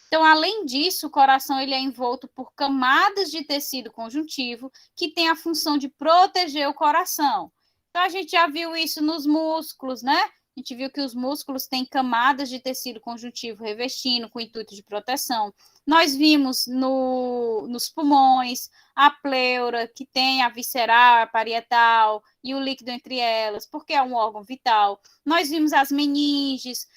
Então, além disso, o coração ele é envolto por camadas de tecido conjuntivo que tem a função de proteger o coração. Então, a gente já viu isso nos músculos, né? A gente viu que os músculos têm camadas de tecido conjuntivo revestindo com o intuito de proteção. Nós vimos nos pulmões a pleura, que tem a visceral, a parietal e o líquido entre elas, porque é um órgão vital. Nós vimos as meninges,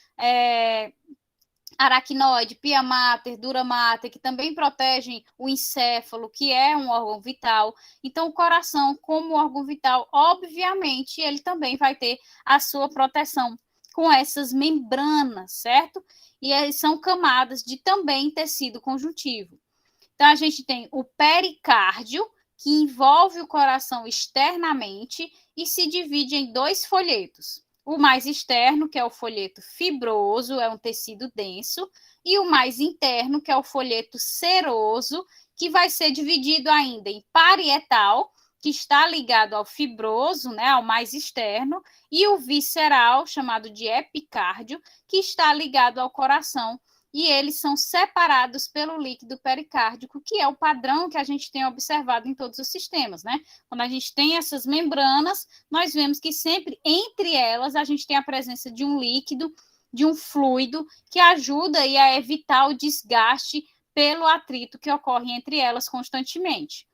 aracnoide, pia mater, dura mater, que também protegem o encéfalo, que é um órgão vital. Então, o coração, como órgão vital, obviamente, ele também vai ter a sua proteção com essas membranas, certo? E eles são camadas de também tecido conjuntivo. Então, a gente tem o pericárdio, que envolve o coração externamente e se divide em 2 folhetos. O mais externo, que é o folheto fibroso, é um tecido denso, e o mais interno, que é o folheto seroso, que vai ser dividido ainda em parietal, que está ligado ao fibroso, né, ao mais externo, e o visceral, chamado de epicárdio, que está ligado ao coração, e eles são separados pelo líquido pericárdico, que é o padrão que a gente tem observado em todos os sistemas, né? Quando a gente tem essas membranas, nós vemos que sempre entre elas a gente tem a presença de um líquido, de um fluido, que ajuda aí a evitar o desgaste pelo atrito que ocorre entre elas constantemente.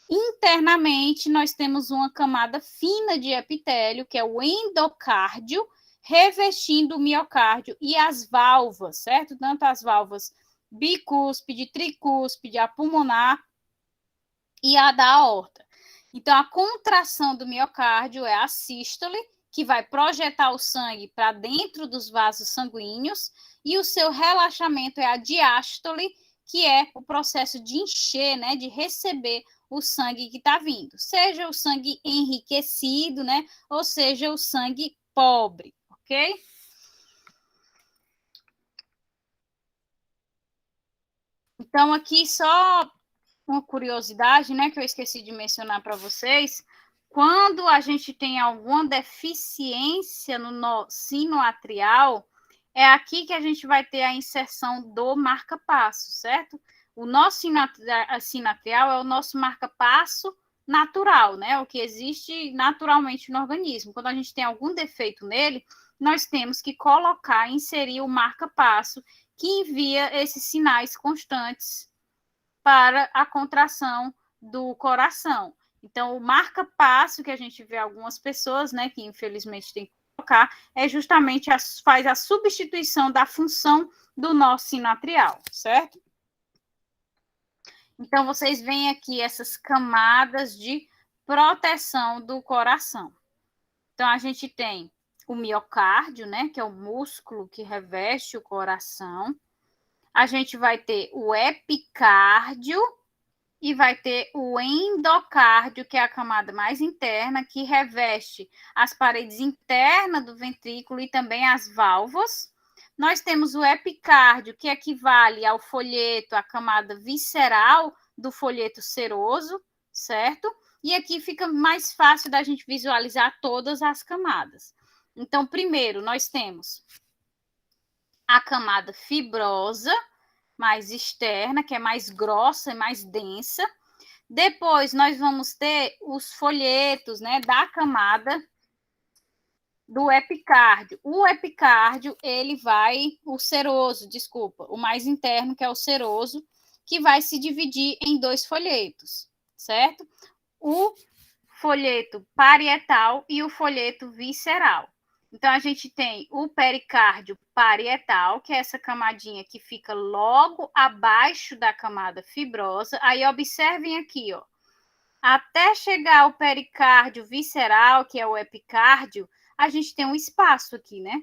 Internamente, nós temos uma camada fina de epitélio, que é o endocárdio, revestindo o miocárdio e as válvulas, certo? Tanto as válvulas bicúspide, tricúspide, a pulmonar e a da aorta. Então, a contração do miocárdio é a sístole, que vai projetar o sangue para dentro dos vasos sanguíneos, e o seu relaxamento é a diástole, que é o processo de encher, né, de receber o sangue que está vindo, seja o sangue enriquecido, né, ou seja o sangue pobre, ok? Então, aqui só uma curiosidade, né, que eu esqueci de mencionar para vocês. Quando a gente tem alguma deficiência no sino atrial, é aqui que a gente vai ter a inserção do marca-passo, certo? O nosso sino atrial é o nosso marca-passo natural, né? O que existe naturalmente no organismo. Quando a gente tem algum defeito nele, nós temos que colocar, inserir o marca-passo que envia esses sinais constantes para a contração do coração. Então, o marca-passo que a gente vê algumas pessoas, né, que infelizmente tem que colocar, é justamente faz a substituição da função do nosso sino atrial, certo? Então, vocês veem aqui essas camadas de proteção do coração. Então, a gente tem o miocárdio, né, que é o músculo que reveste o coração. A gente vai ter o epicárdio e vai ter o endocárdio, que é a camada mais interna, que reveste as paredes internas do ventrículo e também as válvulas. Nós temos o epicárdio, que equivale ao folheto, à camada visceral do folheto seroso, certo? E aqui fica mais fácil da gente visualizar todas as camadas. Então, primeiro, nós temos a camada fibrosa, mais externa, que é mais grossa e mais densa. Depois, nós vamos ter os folhetos, né, da camada do epicárdio. O epicárdio, ele vai, o seroso, desculpa, o mais interno, que é o seroso, que vai se dividir em 2 folhetos, certo? O folheto parietal e o folheto visceral. Então, a gente tem o pericárdio parietal, que é essa camadinha que fica logo abaixo da camada fibrosa. Aí, observem aqui, ó. Até chegar ao pericárdio visceral, que é o epicárdio, a gente tem um espaço aqui, né?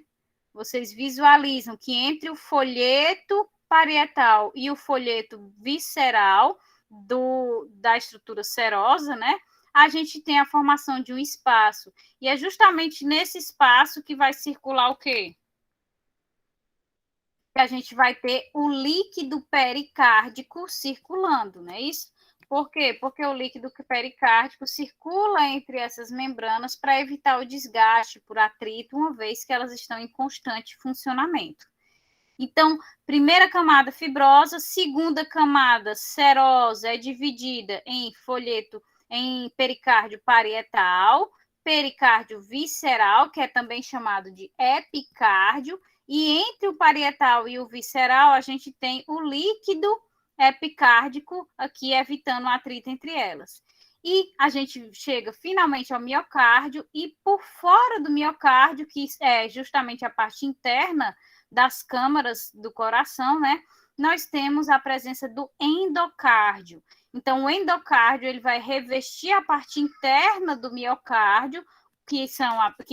Vocês visualizam que entre o folheto parietal e o folheto visceral da estrutura serosa, né? A gente tem a formação de um espaço. E é justamente nesse espaço que vai circular o quê? Que a gente vai ter o líquido pericárdico circulando, não é isso? Por quê? Porque o líquido pericárdico circula entre essas membranas para evitar o desgaste por atrito, uma vez que elas estão em constante funcionamento. Então, primeira camada fibrosa, segunda camada serosa é dividida em folheto, em pericárdio parietal, pericárdio visceral, que é também chamado de epicárdio, e entre o parietal e o visceral, a gente tem o líquido epicárdico, aqui evitando o atrito entre elas. E a gente chega finalmente ao miocárdio, e por fora do miocárdio, que é justamente a parte interna das câmaras do coração, né? Nós temos a presença do endocárdio. Então, o endocárdio ele vai revestir a parte interna do miocárdio, que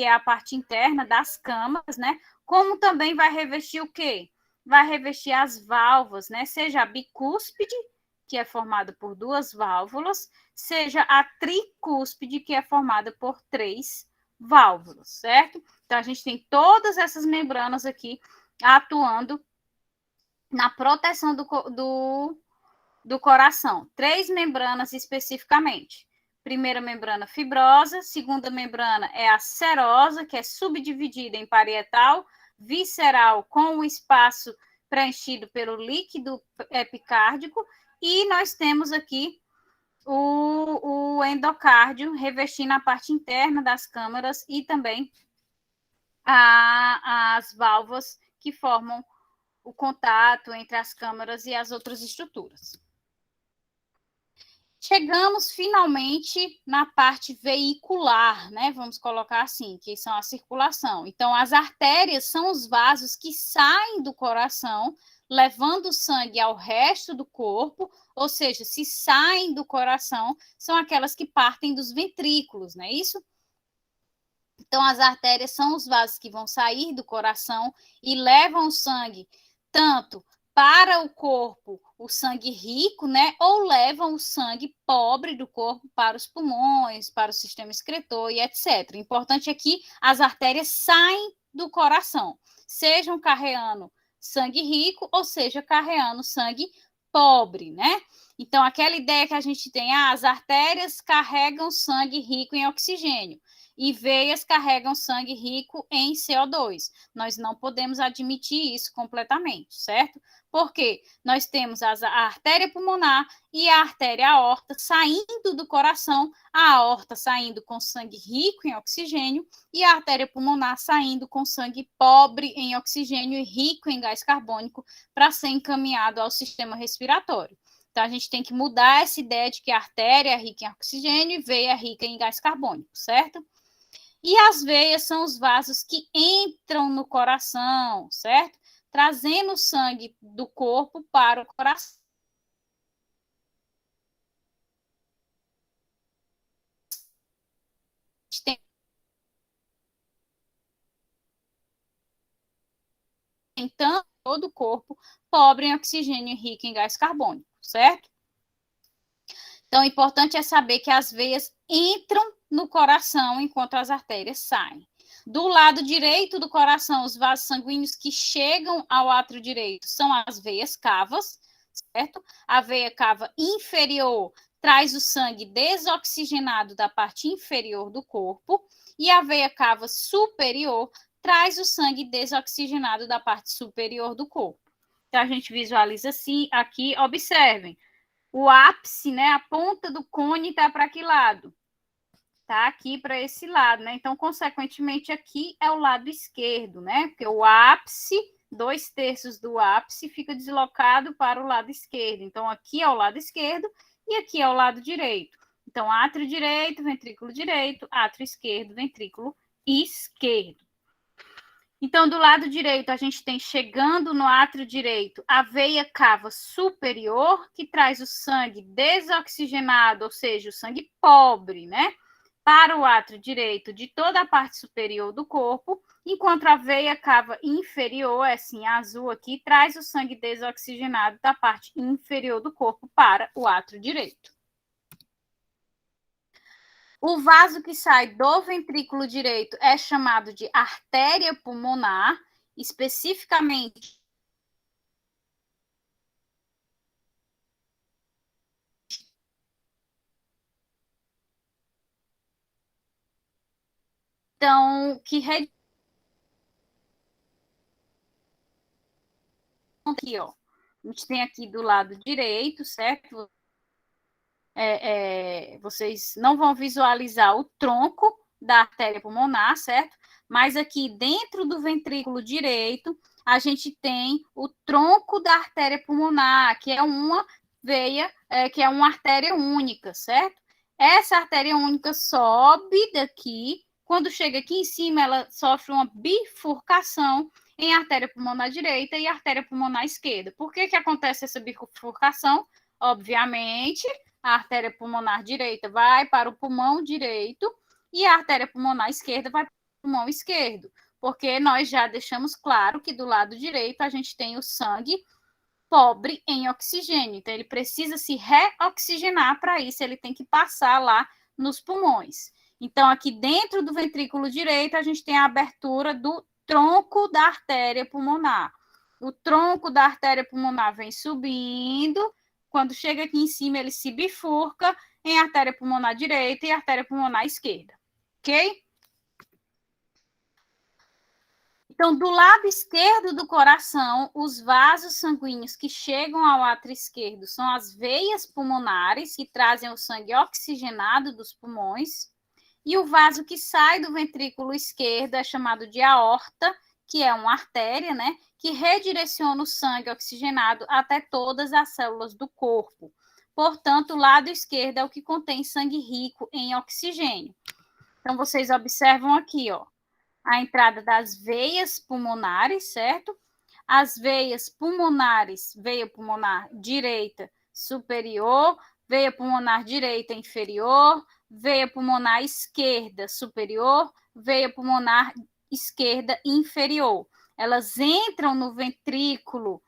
é a parte interna das câmaras, né? Como também vai revestir o quê? Vai revestir as válvulas, né? Seja a bicúspide, que é formada por 2 válvulas, seja a tricúspide, que é formada por 3 válvulas, certo? Então, a gente tem todas essas membranas aqui atuando na proteção do coração. 3 membranas especificamente. Primeira membrana fibrosa, segunda membrana é a serosa, que é subdividida em parietal, visceral, com o espaço preenchido pelo líquido epicárdico, e nós temos aqui o endocárdio revestindo a parte interna das câmaras e também as válvulas que formam o contato entre as câmaras e as outras estruturas. Chegamos finalmente na parte veicular, né? Vamos colocar assim, que são a circulação. Então, as artérias são os vasos que saem do coração, levando o sangue ao resto do corpo, ou seja, se saem do coração, são aquelas que partem dos ventrículos, não é isso? Então, as artérias são os vasos que vão sair do coração e levam o sangue tanto para o corpo, o sangue rico, né? Ou levam o sangue pobre do corpo para os pulmões, para o sistema excretor e etc. O importante é que as artérias saem do coração, sejam carreando sangue rico ou seja carreando sangue pobre, né? Então, aquela ideia que a gente tem, as artérias carregam sangue rico em oxigênio e veias carregam sangue rico em CO2. Nós não podemos admitir isso completamente, certo? Porque nós temos a artéria pulmonar e a artéria aorta saindo do coração, a aorta saindo com sangue rico em oxigênio e a artéria pulmonar saindo com sangue pobre em oxigênio e rico em gás carbônico para ser encaminhado ao sistema respiratório. Então, a gente tem que mudar essa ideia de que a artéria é rica em oxigênio e veia é rica em gás carbônico, certo? E as veias são os vasos que entram no coração, certo? Trazendo o sangue do corpo para o coração. Então, todo o corpo pobre em oxigênio e rico em gás carbônico, certo? Então, o importante é saber que as veias entram no coração enquanto as artérias saem. Do lado direito do coração, os vasos sanguíneos que chegam ao átrio direito são as veias cavas, certo? A veia cava inferior traz o sangue desoxigenado da parte inferior do corpo e a veia cava superior traz o sangue desoxigenado da parte superior do corpo. Então, a gente visualiza assim, aqui, observem, o ápice, né, a ponta do cone está para que lado? Está aqui para esse lado, né? Então, consequentemente, aqui é o lado esquerdo, né? Porque o ápice, 2/3 do ápice, fica deslocado para o lado esquerdo. Então, aqui é o lado esquerdo e aqui é o lado direito. Então, átrio direito, átrio esquerdo, ventrículo esquerdo. Então, do lado direito, a gente tem, chegando no átrio direito, a veia cava superior, que traz o sangue desoxigenado, ou seja, o sangue pobre, né? Para o átrio direito de toda a parte superior do corpo, enquanto a veia cava inferior, é assim, azul aqui, traz o sangue desoxigenado da parte inferior do corpo para o átrio direito. O vaso que sai do ventrículo direito é chamado de artéria pulmonar, especificamente então que aqui, ó. A gente tem aqui do lado direito, certo? Vocês não vão visualizar o tronco da artéria pulmonar, certo? Mas aqui dentro do ventrículo direito, a gente tem o tronco da artéria pulmonar, que é uma veia, que é uma artéria única, certo? Essa artéria única sobe daqui, quando chega aqui em cima, ela sofre uma bifurcação em artéria pulmonar direita e artéria pulmonar esquerda. Por que acontece essa bifurcação? Obviamente, a artéria pulmonar direita vai para o pulmão direito e a artéria pulmonar esquerda vai para o pulmão esquerdo, porque nós já deixamos claro que do lado direito a gente tem o sangue pobre em oxigênio, então ele precisa se reoxigenar. Para isso ele tem que passar lá nos pulmões. Então aqui dentro do ventrículo direito a gente tem a abertura do tronco da artéria pulmonar. O tronco da artéria pulmonar vem subindo, quando chega aqui em cima ele se bifurca em artéria pulmonar direita e artéria pulmonar esquerda, ok? Então, do lado esquerdo do coração, os vasos sanguíneos que chegam ao átrio esquerdo são as veias pulmonares, que trazem o sangue oxigenado dos pulmões, e o vaso que sai do ventrículo esquerdo é chamado de aorta, que é uma artéria, né, que redireciona o sangue oxigenado até todas as células do corpo. Portanto, o lado esquerdo é o que contém sangue rico em oxigênio. Então, vocês observam aqui, ó, a entrada das veias pulmonares, certo? As veias pulmonares, veia pulmonar direita superior, veia pulmonar direita inferior, veia pulmonar esquerda superior, veia pulmonar esquerda inferior. Elas entram no ventrículo,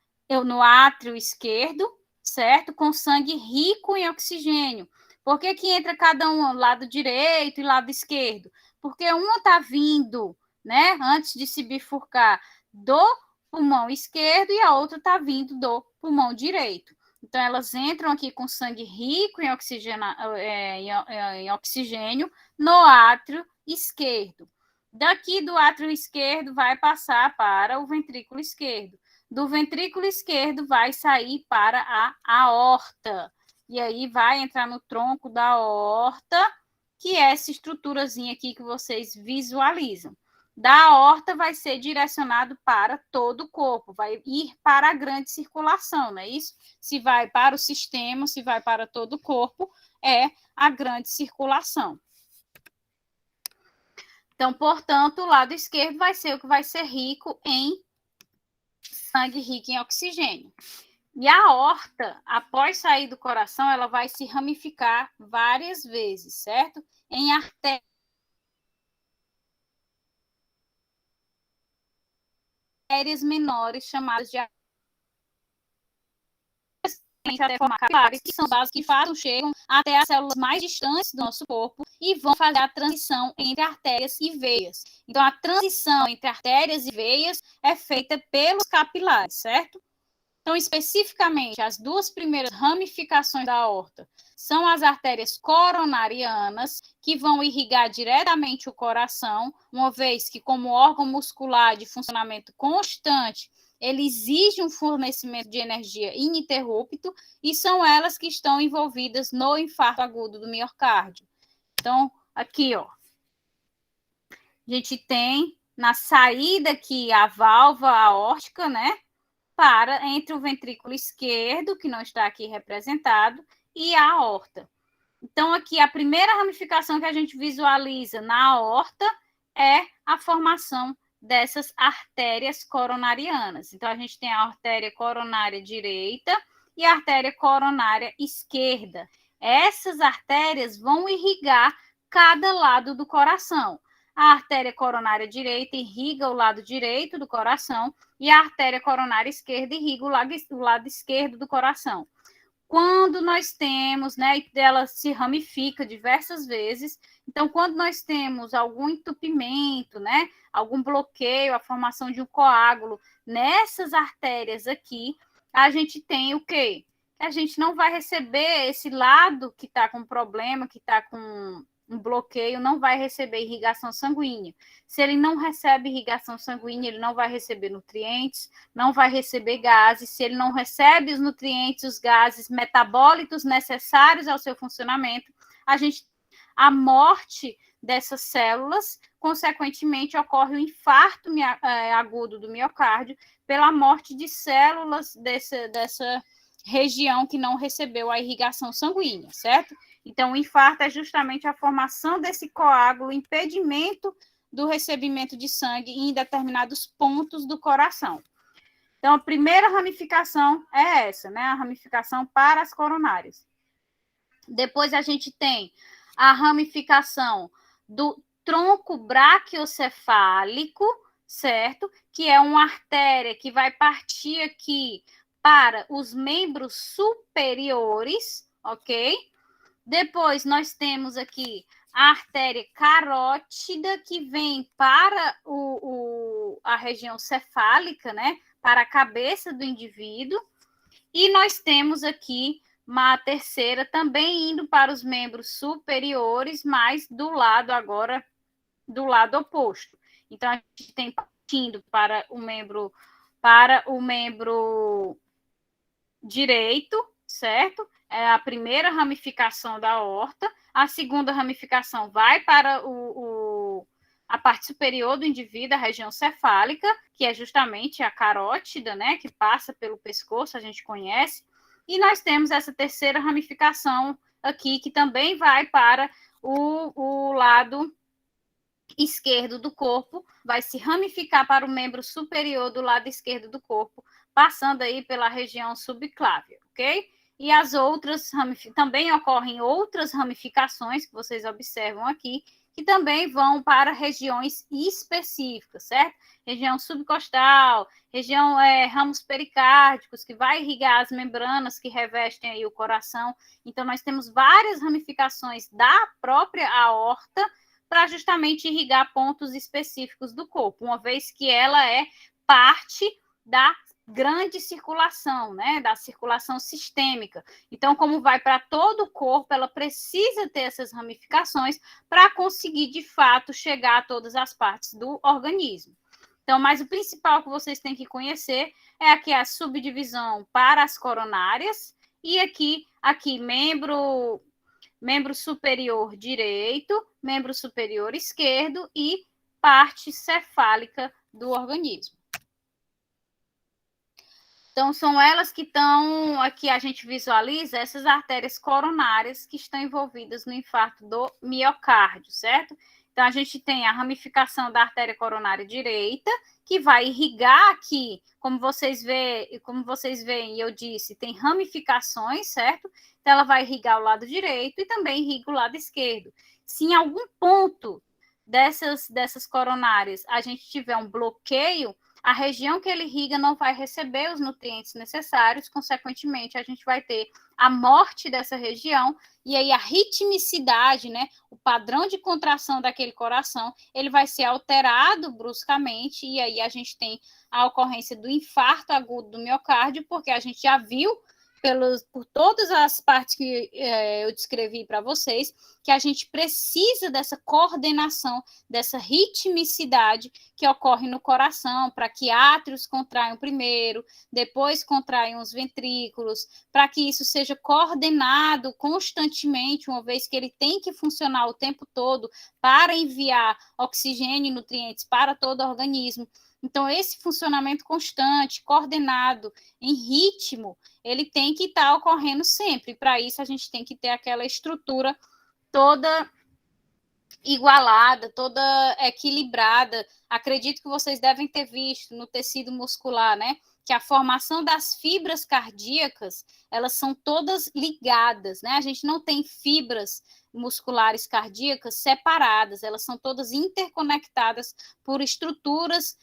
no átrio esquerdo, certo? Com sangue rico em oxigênio. Por que que entra cada um, lado direito e lado esquerdo? Porque uma está vindo, né, antes de se bifurcar, do pulmão esquerdo e a outra está vindo do pulmão direito. Então, elas entram aqui com sangue rico em oxigênio no átrio esquerdo. Daqui do átrio esquerdo vai passar para o ventrículo esquerdo. Do ventrículo esquerdo vai sair para a aorta. E aí vai entrar no tronco da aorta, que é essa estruturazinha aqui que vocês visualizam. Da aorta vai ser direcionado para todo o corpo, vai ir para a grande circulação, não é isso? Se vai para o sistema, se vai para todo o corpo, é a grande circulação. Então, portanto, o lado esquerdo vai ser o que vai ser rico em sangue rico em oxigênio. E a aorta, após sair do coração, ela vai se ramificar várias vezes, certo? Em artérias menores chamadas de até formar capilares, que são vasos que, de fato, chegam até as células mais distantes do nosso corpo e vão fazer a transição entre artérias e veias. Então, a transição entre artérias e veias é feita pelos capilares, certo? Então, especificamente, as duas primeiras ramificações da aorta são as artérias coronarianas, que vão irrigar diretamente o coração, uma vez que, como órgão muscular de funcionamento constante, ele exige um fornecimento de energia ininterrupto, e são elas que estão envolvidas no infarto agudo do miocárdio. Então, aqui, ó, a gente tem na saída aqui a válvula aórtica, né? Para entre o ventrículo esquerdo, que não está aqui representado, e a aorta. Então, aqui, a primeira ramificação que a gente visualiza na aorta é a formação dessas artérias coronarianas. Então, a gente tem a artéria coronária direita e a artéria coronária esquerda. Essas artérias vão irrigar cada lado do coração. A artéria coronária direita irriga o lado direito do coração e a artéria coronária esquerda irriga o lado esquerdo do coração. Quando nós temos, né, ela se ramifica diversas vezes, então quando nós temos algum entupimento, né, algum bloqueio, a formação de um coágulo nessas artérias aqui, a gente tem o quê? A gente não vai receber esse lado que está com problema, que está com um bloqueio, não vai receber irrigação sanguínea. Se ele não recebe irrigação sanguínea, ele não vai receber nutrientes, não vai receber gases. Se ele não recebe os nutrientes, os gases metabólitos necessários ao seu funcionamento, a morte dessas células, consequentemente, ocorre o infarto agudo do miocárdio pela morte de células dessa região que não recebeu a irrigação sanguínea, certo? Então, o infarto é justamente a formação desse coágulo, impedimento do recebimento de sangue em determinados pontos do coração. Então, a primeira ramificação é essa, né? A ramificação para as coronárias. Depois a gente tem a ramificação do tronco braquiocefálico, certo? Que é uma artéria que vai partir aqui para os membros superiores, ok? Depois, nós temos aqui a artéria carótida, que vem para a região cefálica, né? Para a cabeça do indivíduo. E nós temos aqui uma terceira também indo para os membros superiores, mas do lado oposto. Então, a gente tem partindo para o membro direito, certo? É a primeira ramificação da aorta. A segunda ramificação vai para a parte superior do indivíduo, a região cefálica, que é justamente a carótida, né, que passa pelo pescoço, a gente conhece. E nós temos essa terceira ramificação aqui, que também vai para o lado esquerdo do corpo, vai se ramificar para o membro superior do lado esquerdo do corpo, passando aí pela região subclávia, ok? E as outras também ocorrem outras ramificações que vocês observam aqui, que também vão para regiões específicas, certo? Região subcostal, região ramos pericárdicos, que vai irrigar as membranas que revestem aí o coração. Então, nós temos várias ramificações da própria aorta para justamente irrigar pontos específicos do corpo, uma vez que ela é parte da grande circulação, né, da circulação sistêmica. Então, como vai para todo o corpo, ela precisa ter essas ramificações para conseguir, de fato, chegar a todas as partes do organismo. Então, mas o principal que vocês têm que conhecer é aqui a subdivisão para as coronárias e aqui membro superior direito, membro superior esquerdo e parte cefálica do organismo. Então, são elas que estão, aqui a gente visualiza essas artérias coronárias que estão envolvidas no infarto do miocárdio, certo? Então, a gente tem a ramificação da artéria coronária direita, que vai irrigar aqui, como vocês veem, eu disse, tem ramificações, certo? Então, ela vai irrigar o lado direito e também irriga o lado esquerdo. Se em algum ponto dessas coronárias a gente tiver um bloqueio, a região que ele irriga não vai receber os nutrientes necessários, consequentemente, a gente vai ter a morte dessa região, e aí a ritmicidade, né, o padrão de contração daquele coração, ele vai ser alterado bruscamente, e aí a gente tem a ocorrência do infarto agudo do miocárdio, porque a gente já viu por todas as partes que eu descrevi para vocês, que a gente precisa dessa coordenação, dessa ritmicidade que ocorre no coração, para que átrios contraiam primeiro, depois contraiam os ventrículos, para que isso seja coordenado constantemente, uma vez que ele tem que funcionar o tempo todo para enviar oxigênio e nutrientes para todo o organismo. Então, esse funcionamento constante, coordenado, em ritmo, ele tem que estar ocorrendo sempre. Para isso, a gente tem que ter aquela estrutura toda igualada, toda equilibrada. Acredito que vocês devem ter visto no tecido muscular, né? Que a formação das fibras cardíacas, elas são todas ligadas, né? A gente não tem fibras musculares cardíacas separadas, elas são todas interconectadas por estruturas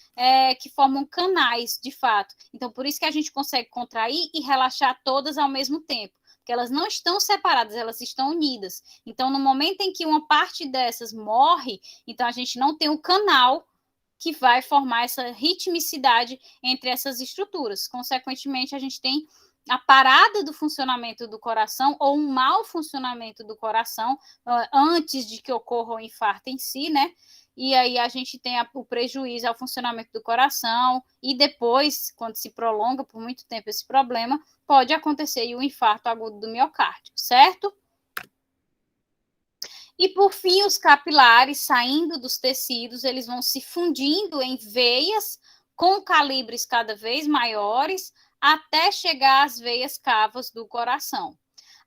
que formam canais, de fato. Então, por isso que a gente consegue contrair e relaxar todas ao mesmo tempo, porque elas não estão separadas, elas estão unidas. Então, no momento em que uma parte dessas morre, então a gente não tem o canal que vai formar essa ritmicidade entre essas estruturas. Consequentemente, a gente tem a parada do funcionamento do coração ou um mau funcionamento do coração antes de que ocorra o infarto em si, né? E aí a gente tem o prejuízo ao funcionamento do coração e depois, quando se prolonga por muito tempo esse problema, pode acontecer o infarto agudo do miocárdio, certo? E, por fim, os capilares, saindo dos tecidos, eles vão se fundindo em veias com calibres cada vez maiores, até chegar às veias cavas do coração.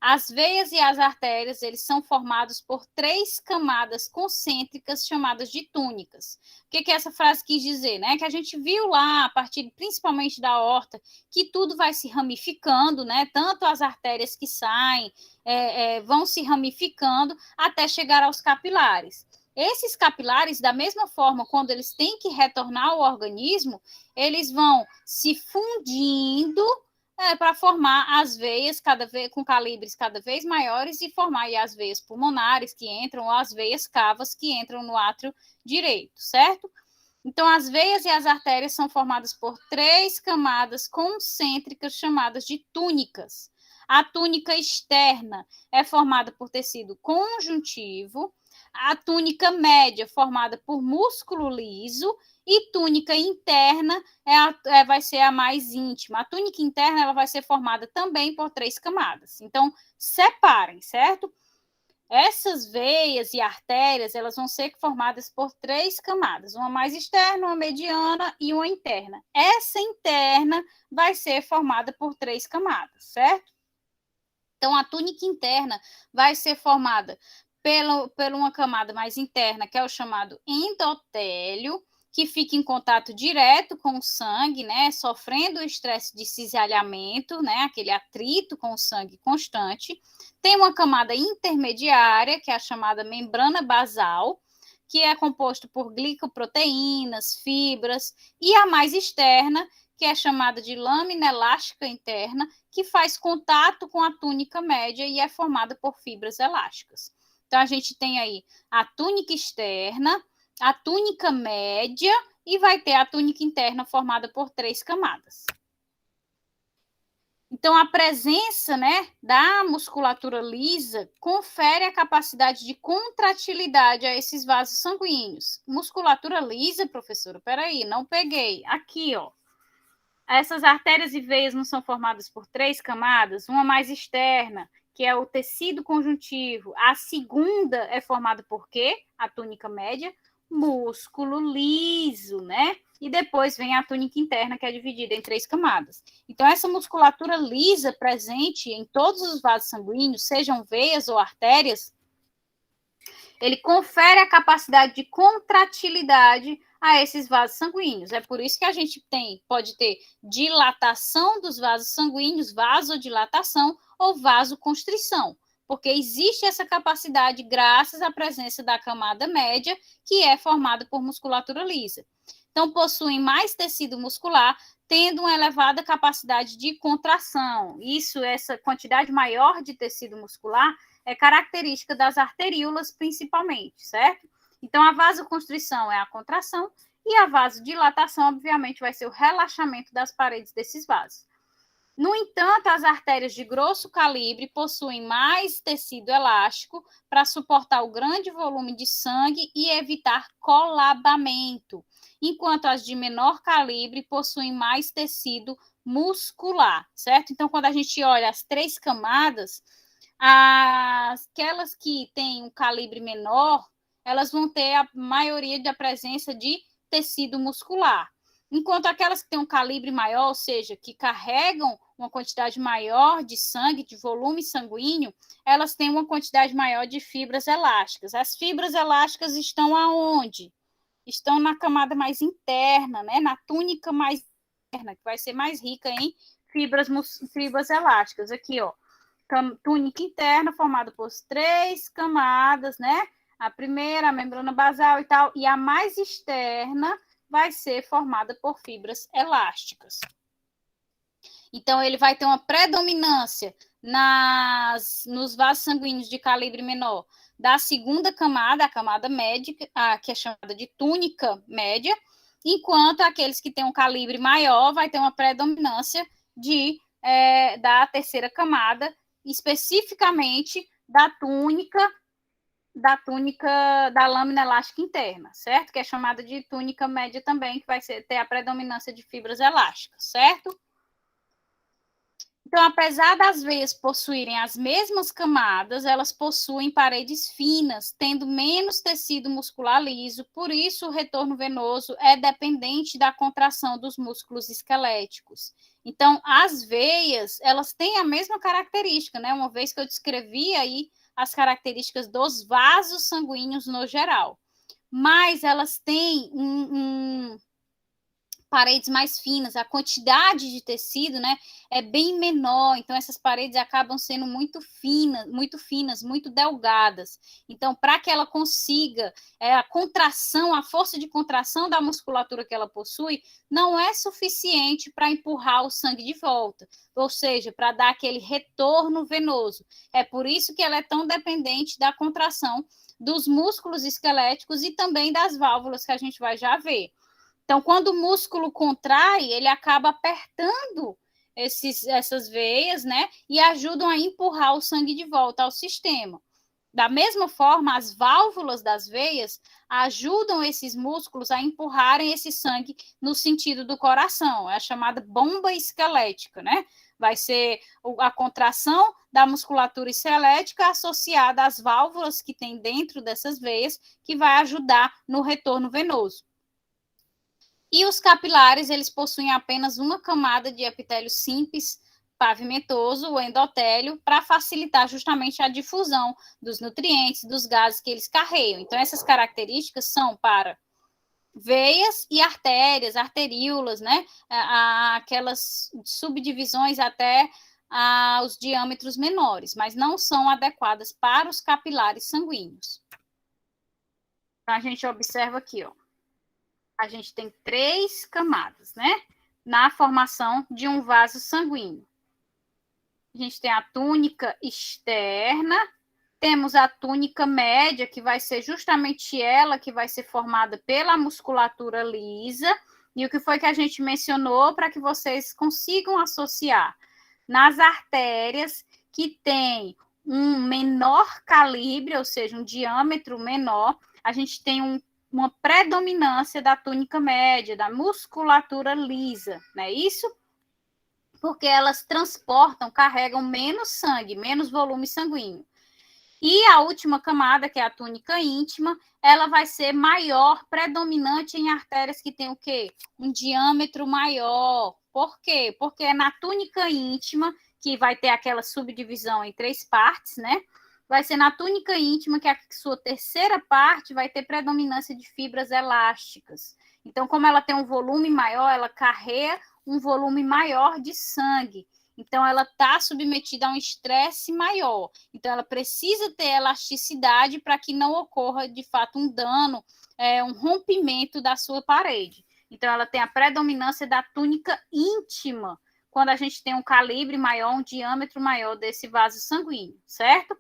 As veias e as artérias, eles são formados por 3 camadas concêntricas chamadas de túnicas. O que essa frase quis dizer, né? Que a gente viu lá, a partir principalmente da aorta, que tudo vai se ramificando, né? Tanto as artérias que saem, vão se ramificando até chegar aos capilares. Esses capilares, da mesma forma, quando eles têm que retornar ao organismo, eles vão se fundindo para formar as veias cada vez com calibres cada vez maiores e formar aí as veias pulmonares que entram, ou as veias cavas que entram no átrio direito, certo? Então, as veias e as artérias são formadas por 3 camadas concêntricas chamadas de túnicas. A túnica externa é formada por tecido conjuntivo, a túnica média formada por músculo liso e túnica interna vai ser a mais íntima. A túnica interna ela vai ser formada também por 3 camadas. Então, separem, certo? Essas veias e artérias elas vão ser formadas por 3 camadas, uma mais externa, uma mediana e uma interna. Essa interna vai ser formada por 3 camadas, certo? Então, a túnica interna vai ser formada por uma camada mais interna, que é o chamado endotélio, que fica em contato direto com o sangue, né, sofrendo o estresse de cisalhamento, né, aquele atrito com o sangue constante. Tem uma camada intermediária, que é a chamada membrana basal, que é composto por glicoproteínas, fibras, e a mais externa, que é chamada de lâmina elástica interna, que faz contato com a túnica média e é formada por fibras elásticas. Então, a gente tem aí a túnica externa, a túnica média e vai ter a túnica interna formada por 3 camadas. Então, a presença, né, da musculatura lisa confere a capacidade de contratilidade a esses vasos sanguíneos. Musculatura lisa, professora? Peraí, não peguei. Aqui, ó. Essas artérias e veias não são formadas por 3 camadas? Uma mais externa, que é o tecido conjuntivo. A segunda é formada por quê? A túnica média, músculo liso, né? E depois vem a túnica interna, que é dividida em 3 camadas. Então, essa musculatura lisa presente em todos os vasos sanguíneos, sejam veias ou artérias, ele confere a capacidade de contratilidade a esses vasos sanguíneos. É por isso que a gente pode ter dilatação dos vasos sanguíneos, vasodilatação ou vasoconstrição, porque existe essa capacidade graças à presença da camada média, que é formada por musculatura lisa. Então, possuem mais tecido muscular, tendo uma elevada capacidade de contração. Essa quantidade maior de tecido muscular é característica das arteríolas, principalmente, certo? Então, a vasoconstrição é a contração e a vasodilatação, obviamente, vai ser o relaxamento das paredes desses vasos. No entanto, as artérias de grosso calibre possuem mais tecido elástico para suportar o grande volume de sangue e evitar colabamento, enquanto as de menor calibre possuem mais tecido muscular, certo? Então, quando a gente olha as 3 camadas, aquelas que têm um calibre menor, elas vão ter a maioria da presença de tecido muscular. Enquanto aquelas que têm um calibre maior, ou seja, que carregam uma quantidade maior de sangue, de volume sanguíneo, elas têm uma quantidade maior de fibras elásticas. As fibras elásticas estão aonde? Estão na camada mais interna, né? Na túnica mais interna, que vai ser mais rica em fibras elásticas. Aqui, ó, túnica interna formada por 3 camadas, né? A primeira, a membrana basal e tal, e a mais externa vai ser formada por fibras elásticas. Então, ele vai ter uma predominância nos vasos sanguíneos de calibre menor da segunda camada, a camada média, que é chamada de túnica média, enquanto aqueles que têm um calibre maior vai ter uma predominância da terceira camada, especificamente da túnica da lâmina elástica interna, certo? Que é chamada de túnica média também, que vai ter a predominância de fibras elásticas, certo? Então, apesar das veias possuírem as mesmas camadas, elas possuem paredes finas, tendo menos tecido muscular liso, por isso o retorno venoso é dependente da contração dos músculos esqueléticos. Então, as veias, elas têm a mesma característica, né? Uma vez que eu descrevi aí as características dos vasos sanguíneos no geral. Mas elas têm paredes mais finas, a quantidade de tecido, né, é bem menor, então essas paredes acabam sendo muito finas, muito delgadas. Então, para que ela consiga a contração, a força de contração da musculatura que ela possui, não é suficiente para empurrar o sangue de volta, ou seja, para dar aquele retorno venoso. É por isso que ela é tão dependente da contração dos músculos esqueléticos e também das válvulas que a gente vai já ver. Então, quando o músculo contrai, ele acaba apertando essas veias, né? E ajudam a empurrar o sangue de volta ao sistema. Da mesma forma, as válvulas das veias ajudam esses músculos a empurrarem esse sangue no sentido do coração. É a chamada bomba esquelética, né? Vai ser a contração da musculatura esquelética associada às válvulas que tem dentro dessas veias, que vai ajudar no retorno venoso. E os capilares, eles possuem apenas uma camada de epitélio simples pavimentoso, o endotélio, para facilitar justamente a difusão dos nutrientes, dos gases que eles carregam. Então, essas características são para veias e artérias, arteríolas, né? Aquelas subdivisões até os diâmetros menores, mas não são adequadas para os capilares sanguíneos. Então, a gente observa aqui, ó. A gente tem 3 camadas, né? Na formação de um vaso sanguíneo. A gente tem a túnica externa, temos a túnica média, que vai ser justamente ela que vai ser formada pela musculatura lisa, e o que foi que a gente mencionou para que vocês consigam associar? Nas artérias que tem um menor calibre, ou seja, um diâmetro menor, a gente tem uma predominância da túnica média, da musculatura lisa, não é isso? Porque elas carregam menos sangue, menos volume sanguíneo. E a última camada, que é a túnica íntima, ela vai ser maior, predominante em artérias que tem o quê? Um diâmetro maior. Por quê? Porque é na túnica íntima, que vai ter aquela subdivisão em 3 partes, né? Vai ser na túnica íntima que a sua terceira parte vai ter predominância de fibras elásticas. Então, como ela tem um volume maior, ela carrega um volume maior de sangue. Então, ela está submetida a um estresse maior. Então, ela precisa ter elasticidade para que não ocorra, de fato, um dano, um rompimento da sua parede. Então, ela tem a predominância da túnica íntima, quando a gente tem um calibre maior, um diâmetro maior desse vaso sanguíneo, certo?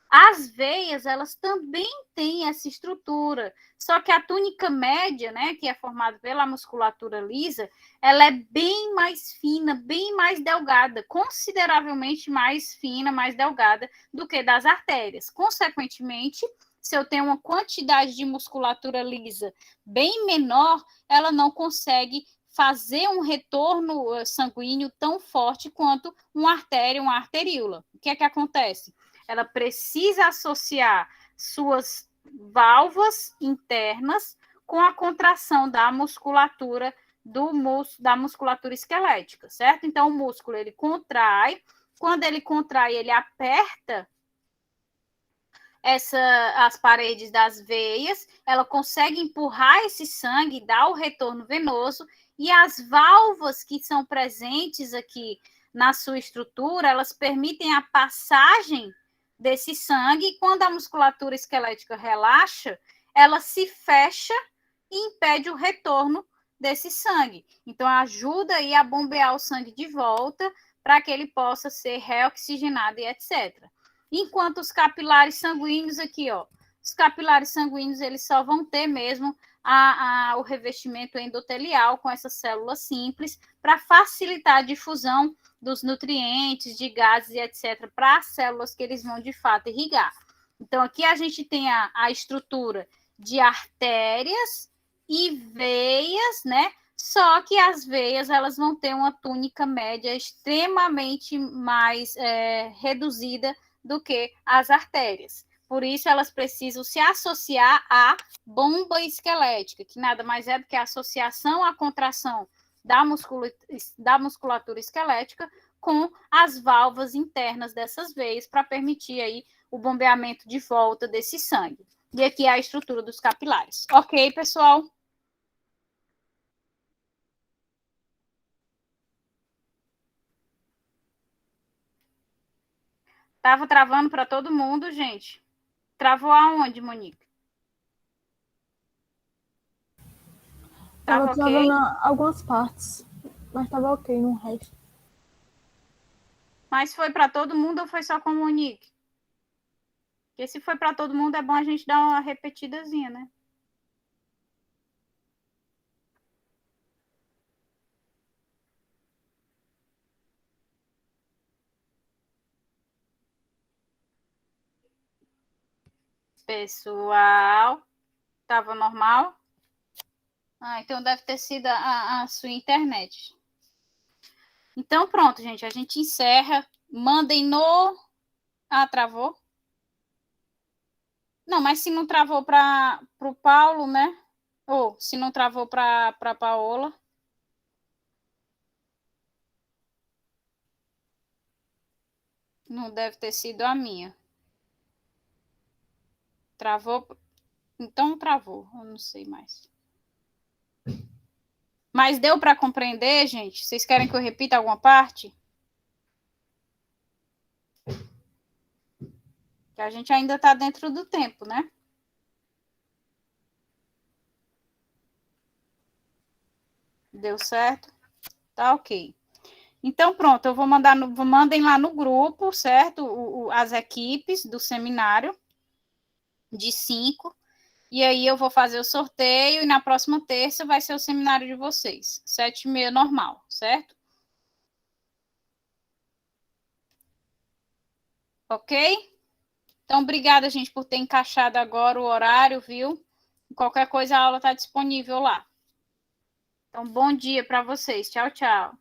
As veias, elas também têm essa estrutura, só que a túnica média, né, que é formada pela musculatura lisa, ela é bem mais fina, bem mais delgada, consideravelmente mais fina, mais delgada do que das artérias. Consequentemente, se eu tenho uma quantidade de musculatura lisa bem menor, ela não consegue fazer um retorno sanguíneo tão forte quanto uma artéria, uma arteríola. O que é que acontece? Ela precisa associar suas válvulas internas com a contração da musculatura da musculatura esquelética, certo? Então, o músculo, ele contrai, quando ele contrai, ele aperta as paredes das veias, ela consegue empurrar esse sangue, dar o retorno venoso, e as válvulas que são presentes aqui na sua estrutura, elas permitem a passagem desse sangue, e quando a musculatura esquelética relaxa, ela se fecha e impede o retorno desse sangue. Então, ajuda aí a bombear o sangue de volta para que ele possa ser reoxigenado e etc. Enquanto os capilares sanguíneos aqui, ó, os capilares sanguíneos, eles só vão ter mesmo o revestimento endotelial com essas células simples para facilitar a difusão dos nutrientes, de gases e etc. para as células que eles vão de fato irrigar. Então, aqui a gente tem a estrutura de artérias e veias, né? Só que as veias, elas vão ter uma túnica média extremamente mais reduzida do que as artérias. Por isso, elas precisam se associar à bomba esquelética, que nada mais é do que a associação à contração da musculatura esquelética com as válvulas internas dessas veias para permitir aí o bombeamento de volta desse sangue. E aqui é a estrutura dos capilares. Ok, pessoal? Tava travando para todo mundo, gente. Travou aonde, Monique? Tava travando algumas partes, mas tava ok no resto. Mas foi para todo mundo ou foi só com o Monique? Porque se foi para todo mundo, é bom a gente dar uma repetidazinha, né? Pessoal, estava normal? Então deve ter sido a sua internet. Então pronto, gente, a gente encerra. Mandem no... travou? Não, mas se não travou para o Paulo, né? Ou se não travou para a Paola. Não deve ter sido a minha. Travou? Então travou, eu não sei mais. Mas deu para compreender, gente? Vocês querem que eu repita alguma parte? Que a gente ainda está dentro do tempo, né? Deu certo? Tá ok. Então, pronto, eu vou mandar, mandem lá no grupo, certo? As equipes do seminário de 5. E aí eu vou fazer o sorteio e na próxima terça vai ser o seminário de vocês. 7h30 normal, certo? Ok? Então, obrigada, gente, por ter encaixado agora o horário, viu? Qualquer coisa, a aula está disponível lá. Então, bom dia para vocês. Tchau, tchau.